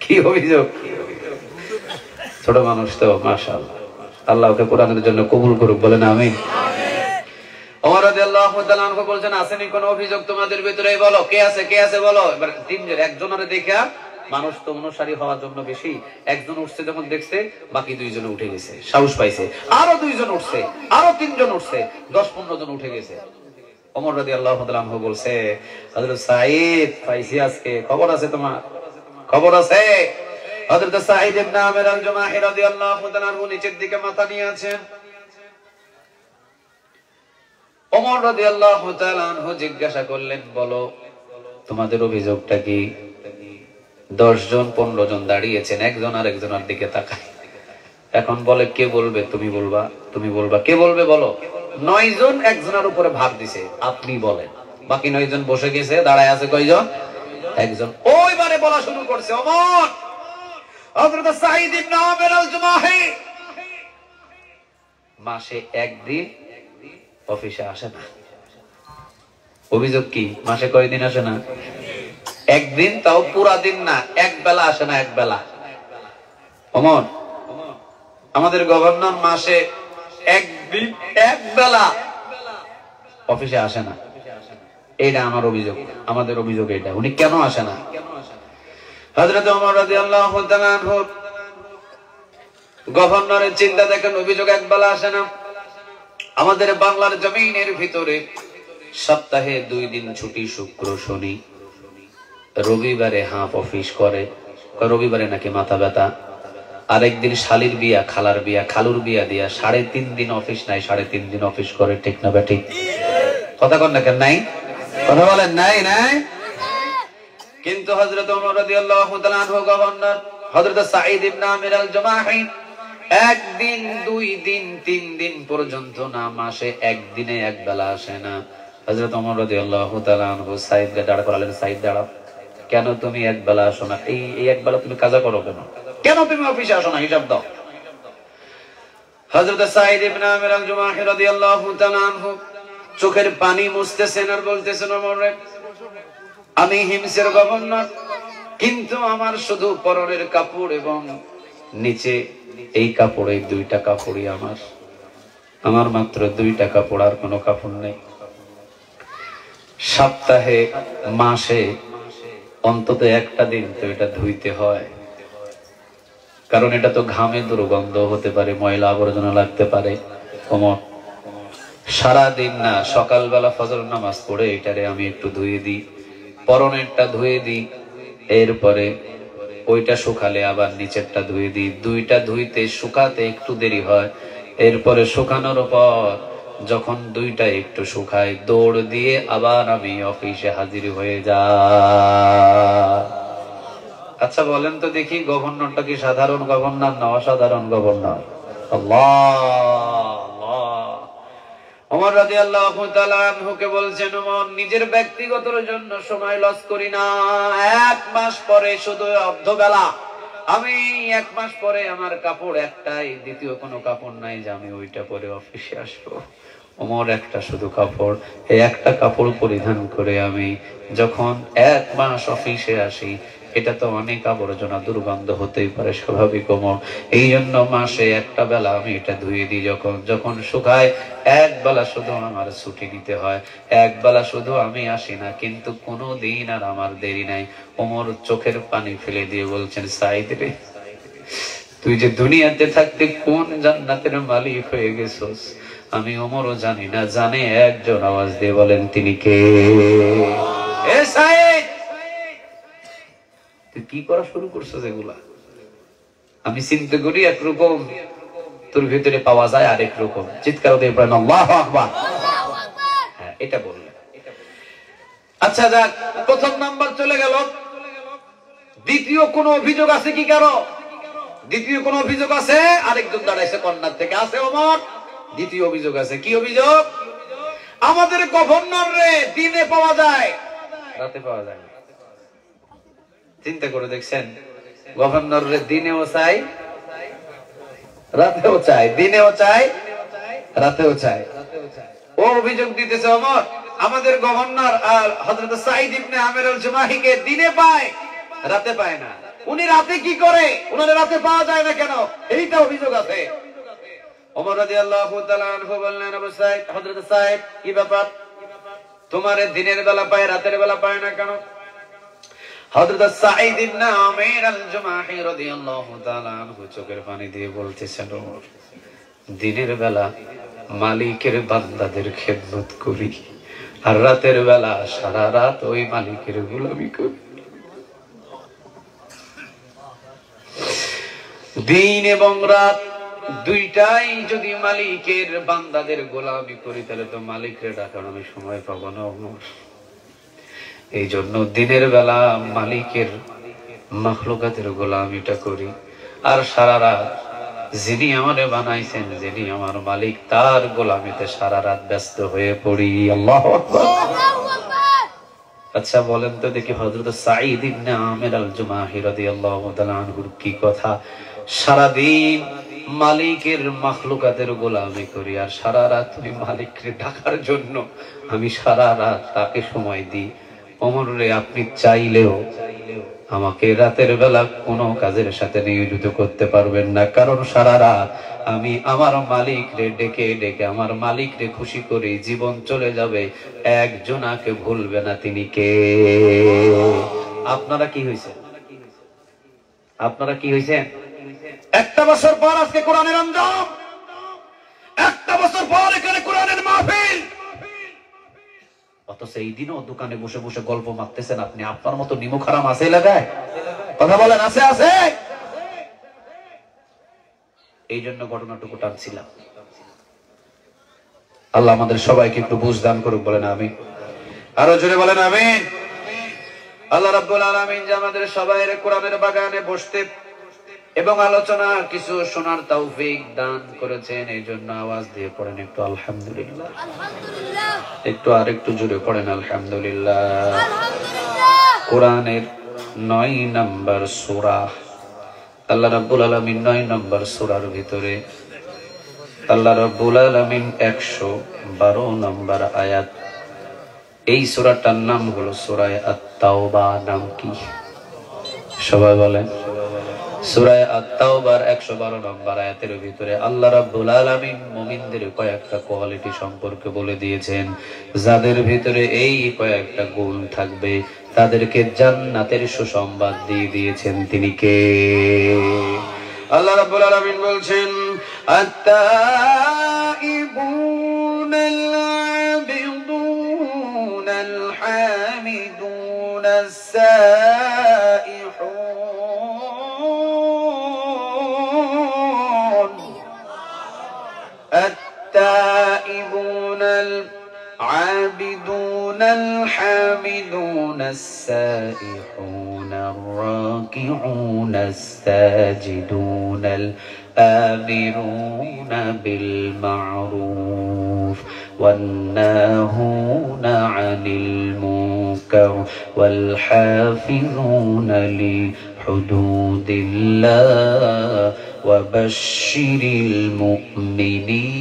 কি অভিযোগ? ছোট মানুষ তো, মাশাআল্লাহ, আল্লাহ ওকে কোরআনের জন্য কবুল করুক, বলেন আমিন। ওমর রাদিয়াল্লাহু রাদিয়াল্লাহু তাআলা আনহু বলছেন, আসেনি কোন অভিযোগ তোমাদের ভিতরে? বলো, কে আছে, কে আছে বলো। এবার তিনজন, একজনের দেখা মানুষ তো অনুসারী হওয়ার জন্য বেশি, একজন উঠছে যখন দেখছে বাকি দুইজনে উঠে গেছে, সাহস পাইছে, আরো দুইজন উঠছে, আরো তিনজন উঠছে, 10-15 জন উঠে গেছে। ওমর রাদিয়াল্লাহু তাআলা আনহু বলছে, হযরত সাঈদ পাইছি আজকে, খবর আছে তোমার? খবর আছে? হযরত সাঈদ ইবনে আমির আল-জুমাহি রাদিয়াল্লাহু তাআলা আনহু নিচের দিকে মাথা নিয়ে আছেন। ওমর রাদিয়াল্লাহু তাআলা আনহু জিজ্ঞাসা করলেন, বলো তোমাদের অভিযোগটা কি? 10 জন 15 জন দাঁড়িয়েছেন, একজন আর একজনের দিকে তাকায়। এখন বলে, কে বলবে? তুমি বলবা, তুমি বলবা, কে বলবে বলো? 9 জন একজনের উপরে ভার দিছে, আপনি বলেন। বাকি 9 জন বসে গেছে, দাঁড়ায় আছে কয়জন? একজন। ওইবারে বলা শুরু করছে, ওমর, হযরত সাঈদ ইবনে আমির আল-জুমাহি মাসে একদিন অফিসে আসে না। অভিযোগ কি? মাসে কয়দিন আসে না? একদিন, তাও পুরা দিন না, এক বেলা আসে না, এক বেলা। ওমর, আমাদের গভর্নর মাসে একদিন এক বেলা অফিসে আসে না, এইটা আমার অভিযোগ, আমাদের অভিযোগ এটা। উনি কেন আসে না? হযরত ওমর রাদিয়াল্লাহু তাআলা আনহু গভর্নরের চিন্তা দেখেন, অভিযোগ এক বেলা আসে না। আমাদের বাংলার জমিনের ভিতরে সপ্তাহে 2 দিন ছুটি, শুক্র শনি। রবিবারে হাফ অফিস করে, রবিবারে নাকি মাথা ব্যথা। আরেকদিন শালির বিয়া, খালার বিয়া, খালুর বিয়া দিয়া 3.5 দিন অফিস নাই, 3.5 দিন অফিস করে। ঠিক না বেঠিক? কথা কন না কেন? নাই কথা বলেন, নাই নাই। কিন্তু হযরত ওমর রাদিয়াল্লাহু তাআলা আনহু গভর্নর হযরত সাঈদ ইবনে আমির আল-জুমাহি একদিন, 2 দিন, 3 দিন পর্যন্ত না, মাসে একদিনে এক বেলা আসে না। হযরত ওমর রাদিয়াল্লাহু তাআলা আনহু সাঈদকে দাঁড় করালেন, সাঈদ দাঁড়াও, কেন তুমি এক বেলা আসো না? এই এক বেলা তুমি কাজা করো কেন? কেন তুমি অফিসে আসো না? হিসাব দাও। হযরত সাঈদ ইবনে আমির আল-জুমাহি রাদিয়াল্লাহু তাআলা আনহু চোখের পানি মুছতেছেন আর বলতেছেন, ওমর রে, আমি হিমসের গভর্নর, কিন্তু আমার শুধু পরনের কাপড় এবং নিচে এই কাপড়, এই 2টা কাপড়ই আমার মাত্র 2টা কাপড়, আর কোনো কাপড় নেই। সপ্তাহে, মাসে অন্তত একটা দিন তো এটা ধুইতে হয়, কারণ এটা তো ঘামে দুর্গন্ধ হতে পারে, ময়লা আবর্জনা লাগতে পারে। ওমর, সারা দিন না, সকালবেলা ফজর নামাজ পড়ে এটারে আমি একটু ধুয়ে দিই, পরনেরটা ধুয়ে দিই, এরপরে ওইটা শুকালে আবার নিচেরটা ধুয়ে দিই। 2টা ধুইতে শুকাতে একটু দেরি হয়, এরপরে শুকানোর পর যখন 2টা একটু শুকায়, দৌড় দিয়ে আবার আমি অফিসে হাজির হয়ে যাই। আচ্ছা বলেন তো দেখি, গভর্নরটা কি সাধারণ গভর্নর না অসাধারণ গভর্নর? আল্লাহ আল্লাহ। ওমর রাদিয়াল্লাহু তাআলা আনহুকে বলছেন, ওমর, নিজের ব্যক্তিগতর জন্য সময় লস করি না। 1 মাস পরে শুধু অর্ধবেলা, আমি 1 মাস পরে আমার কাপড় একটাই, দ্বিতীয় কোনো কাপড় নাই যে আমি ওইটা পরে অফিসে আসবো। ওমর, একটা শুধু কাপড়, এই একটা কাপড় পরিধান করে আমি যখন 1 মাস অফিসে আসি, এটা তো অনেক আবর্জনা, দুর্গন্ধ হতেই পারে, স্বাভাবিক। ওমর, এই জন্য মাসে একটা বেলা আমি এটা ধুয়ে দিই। যখন শুকায়, 1 বেলা শুধু আমার ছুটি নিতে হয়, 1 বেলা শুধু আমি আসি না, কিন্তু কোনো দিন আর আমার দেরি নাই। ওমর চোখের পানি ফেলে দিয়ে বলছেন, সাঈদ রে, তুই যে দুনিয়াতে থাকতে কোন জান্নাতের মালিক হয়ে গেছস আমি ওমরও জানি না, জানে একজন। আওয়াজ দিয়ে বলেন, তিনি কে? এ সাঈদ, তুই কি করা শুরু করছিস? এগুলা আমি চিন্তা করি একরকম, তোর ভিতরে পাওয়া যায় আরেক রকম। চিৎকার দিয়ে বলেন, আল্লাহু আকবার। হ্যাঁ, এটা বললেন। আচ্ছা যাক, প্রথম নাম্বার চলে গেল। দ্বিতীয় কোন অভিযোগ আছে কি কারো? দ্বিতীয় কোন অভিযোগ আছে? আরেকজন দাঁড়াইছে কন্যার থেকে, আছে ওমর, দ্বিতীয় অভিযোগ আছে। কি অভিযোগ? আমাদের গভর্নর রে দিনে পাওয়া যায়, রাতে পাওয়া যায় না। চিন্তা করে দেখছেন, গভর্নর রে দিনেও চাই, রাতেও চাই, দিনেও চাই, রাতেও চাই। ও অভিযোগ দিতেছে, ওমর, আমাদের গভর্নর আর হযরত সাঈদ ইবনে আমির আল-জুমাহিকে দিনে পায়, রাতে পায় না। উনি রাতে কি করে? উনারে রাতে পাওয়া যায় না কেন? এইটা অভিযোগ আছে। ওমর রাদিয়াল্লাহু তাআলা আনহু বললেন, আবু সাঈদ, হযরত সাঈদ, কি ব্যাপার? তোমার দিনের বেলা পায় রাতের বেলা পায় না কেন? হযরত সাঈদ ইবনে আমির আল-জুমাহি রাদিয়াল্লাহু তাআলা আনহু চোখের পানি দিয়ে বলতেছেন, দিনের বেলা মালিকের বান্দাদের খেদমত করি, আর রাতের বেলা সারা রাত ওই মালিকের গোলামি করি। দিন এবং রাত দুইটাই যদি মালিকের বান্দাদের গোলামি করি, তাহলে তো মালিকরে ডাকার আমি সময় পাবো না। এই জন্য দিনের বেলা মালিকের মাখলুকাতের গোলামিটা করি, আর সারা রাত যিনি আমারে বানাইছেন, যিনি আমার মালিক, তার গোলামিতে সারা রাত ব্যস্ত হয়ে পড়ি। আল্লাহু আকবার। আচ্ছা বলেন তো দেখি, হযরত সাঈদ ইবনে আমির আল-জুমাহি রাদিয়াল্লাহু তাআলা আনহুর কি কথা, সারাদিন মালিকের মাখলুকাতের গোলামি করি, আর সারা রাত ওই মালিককে ডাকার জন্য আমি সারা রাত তাকে সময় দিই। ওমর রে, আপনি চাইলেও আমাকে রাতের বেলা কোনো কাজের সাথে নিয়োজিত করতে পারবেন না, কারণ সারা রাত আমি আমার মালিকরে ডেকে ডেকে আমার মালিকরে খুশি করে জীবন চলে যাবে, একজনাকে ভুলবে না। তিনি কে? আপনারা কি হয়েছে? আপনারা কি হয়েছে? একটা বছর পর আজকে কোরআনের আঞ্জাম, একটা বছর পর এখানে কোরআনের মাহফিল, অথচ এই দিনও দোকানে বসে বসে গল্প মারতেছেন আপনি। আপনার মতো নিমুখ হারাম আছে এলাকায়? কথা বলেন, আছে? আছে। এই জন্য ঘটনাটুকু টানছিলাম। আল্লাহ আমাদের সবাইকে একটু বুঝ দান করুক, বলেন আমিন। আরো জোরে বলেন আমিন। আল্লাহ রাব্বুল আলামিন যে আমাদের সবাইকে কোরআনের বাগানে বসতে এবং আলোচনা কিছু শোনার তৌফিক দান করেছেন, এই জন্য আওয়াজ দিয়ে পড়েন একটু আলহামদুলিল্লাহ। একটু আর একটু জোরে পড়েন আলহামদুলিল্লাহ। কোরআনের ৯ নম্বর সূরা, আল্লাহ রাব্বুল আলামিন ৯ নম্বর সূরার ভিতরে আল্লাহ রাব্বুল আলামিন ১১২ নম্বর আয়াত, এই সূরাটার নাম হলো সূরা আত-তাওবা। নাম কি? সবাই বলেন। সূরা আত-তাওবার ১১২ নম্বর আয়াতের ভিতরে আল্লাহ রাব্বুল আলামিন মুমিনদের কয়েকটা কোয়ালিটি সম্পর্কে বলে দিয়েছেন, যাদের ভিতরে এই কয়েকটা গুণ থাকবে তাদেরকে জান্নাতের সুসংবাদ দিয়ে দিয়েছেন। তিনি কে? আল্লাহ রাব্বুল আলামিন বলছেন, আত-তাইবুনাল আবিদুনাল হামিদুনাস التائبون العابدون الحامدون السائحون الراكعون الساجدون الآمرون بالمعروف والناهون عن المنكر والحافظون لحدود الله وبشر المؤمنين।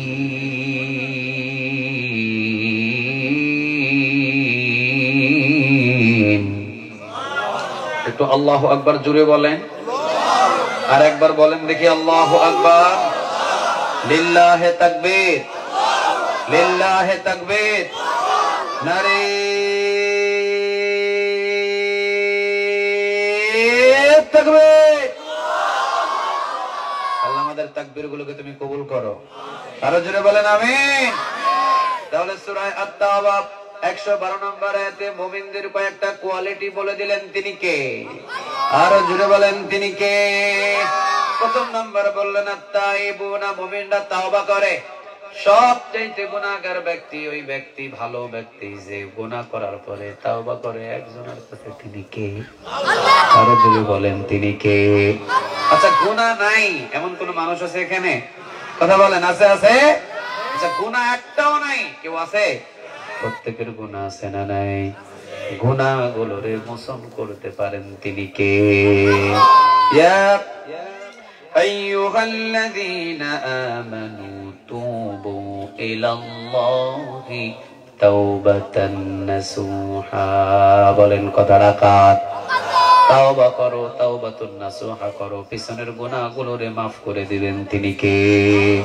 একটু আল্লাহু আকবার জোরে বলেন, আর একবার বলেন দেখি আল্লাহু আকবার। লিল্লাহে তাকবীর, লিল্লাহে তাকবীর, নারে তাকবীর। আল্লাহ আমাদের তাকবীর গুলোকে তুমি কবুল করো। আরো জোরে বলেন আমিন। তাহলে সূরা আত-তাওবা ১১২ নম্বর আয়াতে মুমিনদের কয়েকটা কোয়ালিটি বলে দিলেন। তিনি কে? আরো জোরে বলেন, তিনি কে? প্রথম নাম্বার বললেন আত-তাইবুনা, মুমিনরা তাওবা করে। সবচেয়ে গুনাহগার ব্যক্তি ওই ব্যক্তি, ভালো ব্যক্তি যে গুনাহ করার পরে তাওবা করে একজনের কাছে। তিনি কে? আল্লাহ। আরো জোরে বলেন, তিনি কে? আচ্ছা, গুনাহ নাই এমন কোন মানুষ আছে এখানে? কথা বলেন, আছে? আছে। আচ্ছা, গুনাহ একটাও নাই কেউ আছে? প্রত্যেকের গুনাহ আছে না নাই? গুনাহগুলোরে মোচন করতে পারেন। তিনি কে? ইয়া আইয়ুহাল্লাযীনা আমানু তুবু ইলাল্লাহি তাওবাতান নাসুহা। বলেন কথা রাকাত। তাওবা করো, তাওবাতুন নাসুহা করো, পিছনের গুনাহগুলোরে maaf করে দিবেন। তিনি কে?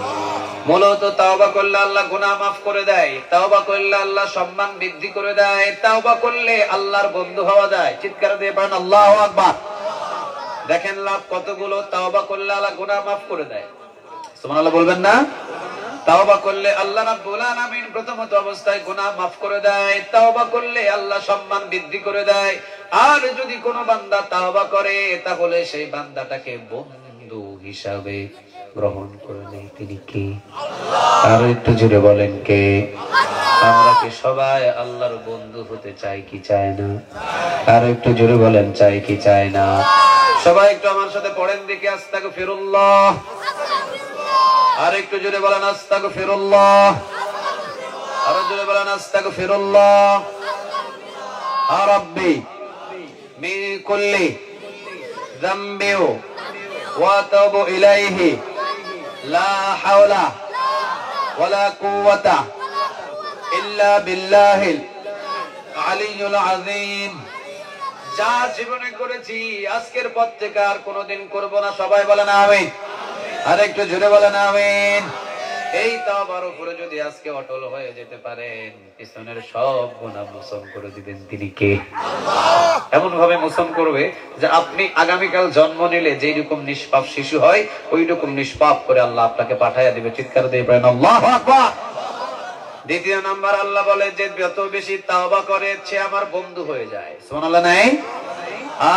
মূলত তাওবা করলে আল্লাহ গুনাহ মাফ করে দেয়, তাওবা করলে আল্লাহ সম্মান বৃদ্ধি করে দেয়, তাওবা করলে আল্লাহর বন্ধু হওয়া যায়। চিৎকার দিয়ে বলেন আল্লাহু আকবার। দেখেন লাভ কতগুলো, তাওবা করলে আল্লাহ গুনাহ মাফ করে দেয়। সুবহানাল্লাহ বলবেন না? তাওবা করলে আল্লাহ রাব্বুল আলামিন প্রথমত অবস্থায় গুনাহ মাফ করে দেয়, তাওবা করলে আল্লাহ সম্মান বৃদ্ধি করে দেয়। আর যদি কোনো বান্দা তাওবা করে তাহলে সেই বান্দাটাকে বন্ধু হিসাবে গ্রহণ করে নেয়। তিনি কে? আল্লাহ। আর একটু জোরে বলেন কে? আমরা কি সবাই আল্লাহর বন্ধু হতে চাই কি চাই না? আর একটু জোরে বলেন চাই কি চাই না? সবাই একটু আমার সাথে পড়েন দেখি আস্তাগফিরুল্লাহ। আর একটু জোরে বলেন আস্তাগফিরুল্লাহ। আর জোরে বলেন আস্তাগফিরুল্লাহ। আর রাব্বি মিন কুল্লি যামবি ওয়া আতুবু ইলাইহি লা হাওলা ওয়ালা কুওয়াতা ইল্লা বিল্লাহিল আলিয়্যুল আযীম। যা জীবনে করেছি আজকের পর থেকে আর কোনোদিন করব না। সবাই বলেন আমিন। আর একটু জোরে বলেন আমিন। এই তাওবার উপরে যদি আজকে অটল হয়ে যেতে পারেন, পিছনের সব গুনাহ মোচন করে দিবেন। তিনি কে? আল্লাহ। এমন ভাবে মোচন করবে যে আপনি আগামীকাল জন্ম নিলে যেই রকম নিষ্পাপ শিশু হয় ওই রকম নিষ্পাপ করে আল্লাহ আপনাকে পাঠাইয়া দিবে। চিৎকার দিয়ে বলেন আল্লাহু আকবার। দ্বিতীয় নাম্বার, আল্লাহ বলে যে যত বেশি তাওবা করে সে আমার বন্ধু হয়ে যায়। সুবহানাল্লাহ নাই?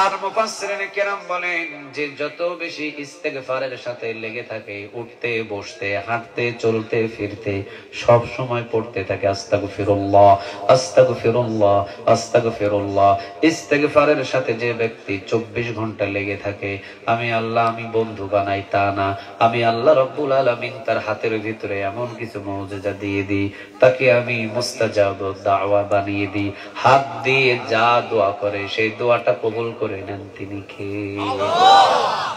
আর মুফাসসিরিনে কেরাম বলেন যে যত বেশি ইস্তেগফারের সাথে লেগে থাকে, উঠতে বসতে হাঁটতে চলতে ফিরতে সব সময় পড়তে থাকে আস্তাগফিরুল্লাহ আস্তাগফিরুল্লাহ আস্তাগফিরুল্লাহ। ইস্তেগফারের সাথে যে ব্যক্তি 24 ঘন্টা লেগে থাকে, আমি আল্লাহ আমি বন্ধু বানাই তা না, আমি আল্লাহ রাব্বুল আলামিন তার হাতের ভিতরে এমন কিছু মুজিজা দিয়ে দিই, তাকে আমি মুস্তাজাব দাওয়া বানিয়ে দিই। হাত দিয়ে যা দোয়া করে সেই দোয়াটা কবুল করে নেন। তিনি কে?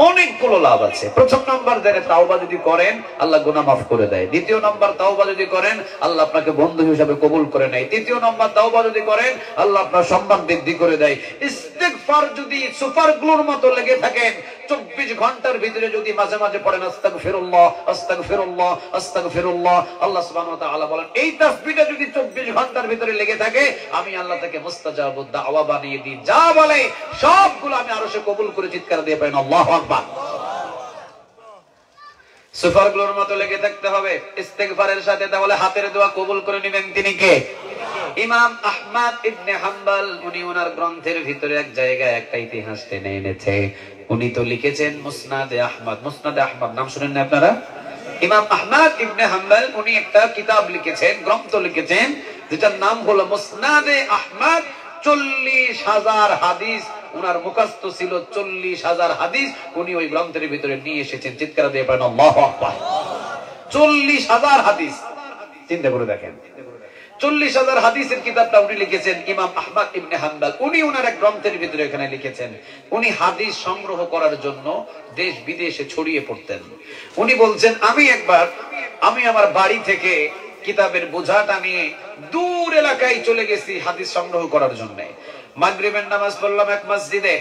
অনেকগুলো লাভ আছে। প্রথম নাম্বার দেখে তাওবা যদি করেন আল্লাহ গুনাহ মাফ করে দেয়। দ্বিতীয় নাম্বার, তাওবা যদি করেন আল্লাহ আপনাকে বন্ধু হিসেবে কবুল করে নেয়। তৃতীয় নাম্বার, তাওবা যদি করেন আল্লাহ আপনার সম্মান বৃদ্ধি করে দেয়। ইস্তেগফার যদি সুপার গ্লুর মতো লেগে থাকেন, 24 ঘন্টার ভিতরে যদি মাঝে মাঝে পড়েন আস্তাগফিরুল্লাহ আস্তাগফিরুল্লাহ আস্তাগফিরুল্লাহ, আল্লাহ সুবহানাহু ওয়া তাআলা বলেন এই তাসবিহটা যদি 24 ঘন্টার ভিতরে লেগে থাকে, আমি আল্লাহ তাকে মুস্তাজাবুদ দাওয়া বানিয়ে দিই। যা বলে সবগুলো আমি আরশে কবুল করে। চিৎকার দিয়ে বলেন আল্লাহু আকবার। সুপার গ্লুর মতো লেগে থাকতে হবে ইস্তেগফারের সাথে, তাহলে হাতের দোয়া কবুল করে নেবেন। তিনি কে? ইমাম আহমদ ইবনে হাম্বল, উনি ওনার গ্রন্থের ভিতরে এক জায়গায় একটা ইতিহাস টেনে এনেছে। উনি তো লিখেছেন মুসনাদে আহমদ। মুসনাদে আহমদ নাম শুনেন না আপনারা? ইমাম আহমদ ইবনে হাম্বল উনি একটা কিতাব লিখেছেন, গ্রন্থ লিখেছেন, যেটার নাম হলো মুসনাদে আহমদ। 40,000 হাদিস উনার মুখস্থ ছিল। 40,000 হাদিস উনি ওই গ্রন্থের ভিতরে নিয়ে এসেছেন। চিৎকার দিয়ে বলেন আল্লাহু আকবার। 40,000 হাদিস, চিন্তা করে দেখেন। 40,000 হাদিসের কিতাবটা উনি লিখেছেন ইমাম আহমদ ইবনে হাম্বল। উনি ওনার এক গ্রন্থের ভিতরে এখানে লিখেছেন, উনি হাদিস সংগ্রহ করার জন্য দেশ বিদেশে ছড়িয়ে পড়তেন। উনি বলছেন আমি আমার বাড়ি থেকে কিতাবের বোঝাটা নিয়ে দূর এলাকায় চলে গেছি হাদিস সংগ্রহ করার জন্য। মাগরিবের নামাজ পড়লাম এক মসজিদে।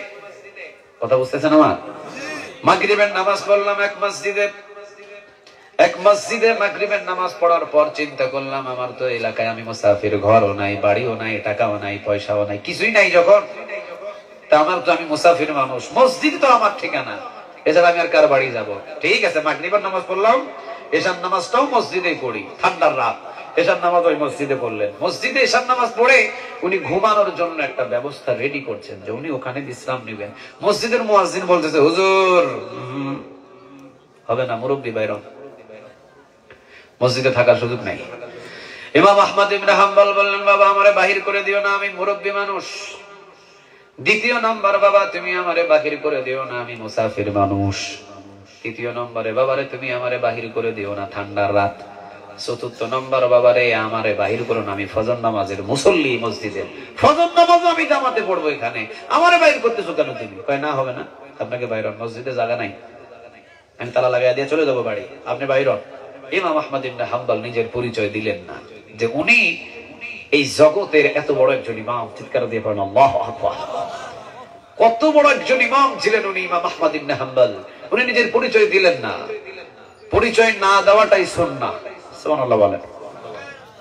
কথা বুঝতেছেন আমার? মাগরিবের নামাজ পড়লাম এক মসজিদে মাগরিবের নামাজ পড়ার পর চিন্তা করলাম আমার তো এলাকায় আমি মুসাফির, ঘরও নাই, বাড়িও নাই, টাকাও নাই, পয়সাও নাই, কিছুই নাই যখন, তা আমার তো আমি মুসাফির মানুষ, মসজিদ তো আমার ঠিকানা, এছাড়া আমি আর কার বাড়ি যাব? ঠিক আছে, মাগরিবের নামাজ পড়লাম, এশার নামাজটাও মসজিদেই পড়ি, ঠান্ডার রাত এশার নামাজ ওই মসজিদে পড়লেন। মসজিদে এশার নামাজ পড়ে উনি ঘুমানোর জন্য একটা ব্যবস্থা রেডি করছেন যে উনি ওখানে বিশ্রাম নেবেন। মসজিদের মুয়াজ্জিন বলতেছে হুজুর হবে না, মুরব্বি বাইরে মসজিদে থাকার সুযোগ নাই। ইমাম আহমদ ইবনে হাম্বল বললেন বাবা আমারে বাহির করে দিও না, আমি মুরব্বি মানুষ। দ্বিতীয় নম্বর, বাবা তুমি আমারে বাহির করে দিও না, আমি মুসাফির মানুষ। তৃতীয় নম্বরে, বাবারে তুমি আমারে বাহির করে দিও না, ঠান্ডার রাত। চতুর্থ নম্বর, বাবারে আমারে বাহির করো না, আমি ফজর নামাজের মুসল্লি মসজিদের, ফজর নামাজ আমি জামাতে পড়বো, এখানে আমারে বাহির করতেছো কেন তুমি? কয় না হবে না, আপনাকে বাইর হন, মসজিদে জায়গা নাই, আমি তালা লাগাই দিয়ে চলে যাবো বাড়ি, আপনি বাইর হন। ইমাম আহমদ ইবনে হাম্বল নিজের পরিচয় দিলেন না যে উনি এই জগতের এত বড় একজন ইমাম। চিৎকার দিয়ে পড়েন আল্লাহু আকবার। কত বড় একজন ইমাম ছিলেন উনি, ইমাম আহমদ ইবনে হাম্বল। উনি নিজের পরিচয় দিলেন না। পরিচয় না দেওয়াটাই সুন্নাহ। সুবহানাল্লাহ বলেন।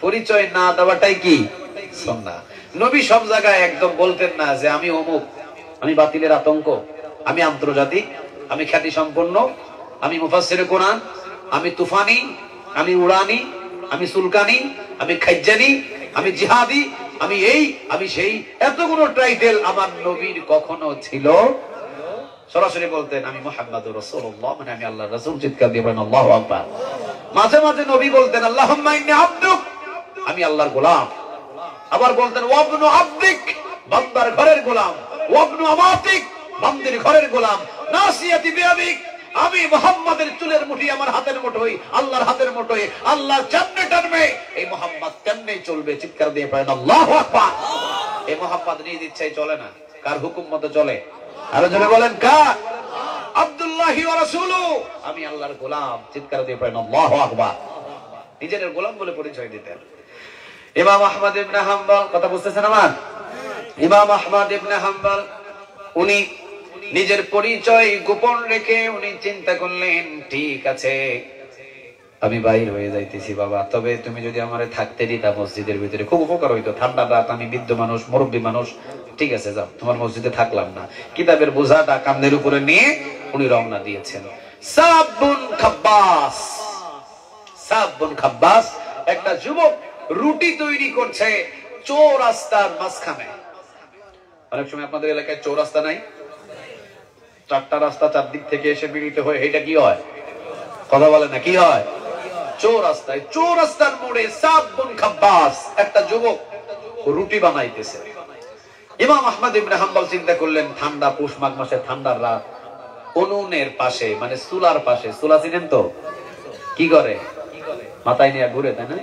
পরিচয় না দেওয়াটাই কি সুন্নাহ। নবী সব জায়গায় একদম বলতেন না যে আমি অমুক, আমি বাতিলের আতঙ্ক, আমি আন্তর্জাতিক, আমি খ্যাতি সম্পন্ন, আমি মুফাসসিরে কোরআন, আমি তুফানি, আমি উড়ানি, আমি সুলকানি, আমি খাজ্জানি, আমি জিহাদি, আমি এই, আমি সেই, এতগুলো টাইটেল আমার নবীর কখনো ছিল। সরাসরি বলতেন আমি মুহাম্মাদুর রাসূলুল্লাহ, মানে আমি আল্লাহর রাসূল। চিৎকার দিয়ে বলেন আল্লাহু আকবার। মাঝে মাঝে নবী বলতেন আল্লাহুম্মা ইন্নী আবদুক, আমি আল্লাহর গোলাম। আবার বলতেন ওয়াবনু আবদিক, বান্দার ঘরের গোলাম, ওয়াবনু আমাতিক, বান্দির ঘরের গোলাম, নাসিয়াতি বিয়াদিক, আমি মুহাম্মাদের চুলের মুঠি আমার হাতের মুঠোই, আল্লাহর হাতের মুঠোই। আল্লাহ যেমনে টানবে এই মুহাম্মদ তেমনি চলবে। চিৎকার দিয়ে পড়েন আল্লাহু আকবার। এই মুহাম্মদ নিজ ইচ্ছায় চলে না, কার হুকুম মতো চলে? আরো জোরে বলেন কার? আব্দুল্লাহি ওয়া রাসূলুহু, আমি আল্লাহর গোলাম। চিৎকার দিয়ে পড়েন আল্লাহু আকবার। নিজের গোলাম বলে পরিচয় দিতেন। ইমাম আহমদ ইবনে হাম্বল, কথা বুঝতেছেন আমার? ইমাম আহমদ ইবনে হাম্বল উনি নিজের পরিচয় গোপন রেখে উনি চিন্তা করলেন, ঠিক আছে আমি বাইর হয়ে যাইতেছি বাবা, তবে তুমি যদি আমারে থাকতে দিতা মসজিদের ভিতরে খুব উপকার হইতো। ঠান্ডা রাত, আমি বৃদ্ধ মানুষ, মুরব্বী মানুষ, ঠিক আছে যাও, তোমার মসজিদে থাকলাম না। কিতাবের বোঝাটা কাঁধের উপরে নিয়ে উনি রওনা দিয়েছেন। সাবুন খাব্বাস, সাবুন খাব্বাস একটা যুবক রুটি তৈরি করছে চৌরাস্তার মাঝখানে। অনেক সময় আপনাদের এলাকায় চৌরাস্তা নাই, চারটা রাস্তা চারদিক থেকে এসে মিলিত হয়ে এটা কি হয়? কথা বলে না, কি হয়? চৌরাস্তায়, চৌরাস্তার মোড়ে সাবুন খাব্বাস একটা যুবক রুটি বানাইতেছে। ইমাম আহমদ ইবনে হাম্বল চিন্তা করলেন, ঠান্ডা পৌষ মাঘ মাসে ঠান্ডার রাত, উনুনের পাশে মানে চুলার পাশে, চুলা চিনেন তো? কি করে? মাথায় নিয়ে ঘুরে, তাই না?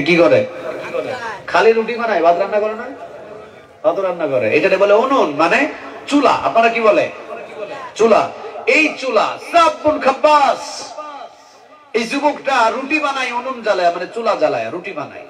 কি করে? খালি রুটি বানায়, ভাত রান্না করে না? ভাত রান্না করে, এটাতে বলে উনুন, মানে চুলা। আপনারা কি বলে? চুলা। এই চুলা সাবুন খাব্বাস, এই যুবকটা রুটি বানায়, উনুন জ্বালায়, মানে চুলা জ্বালায় রুটি বানায়।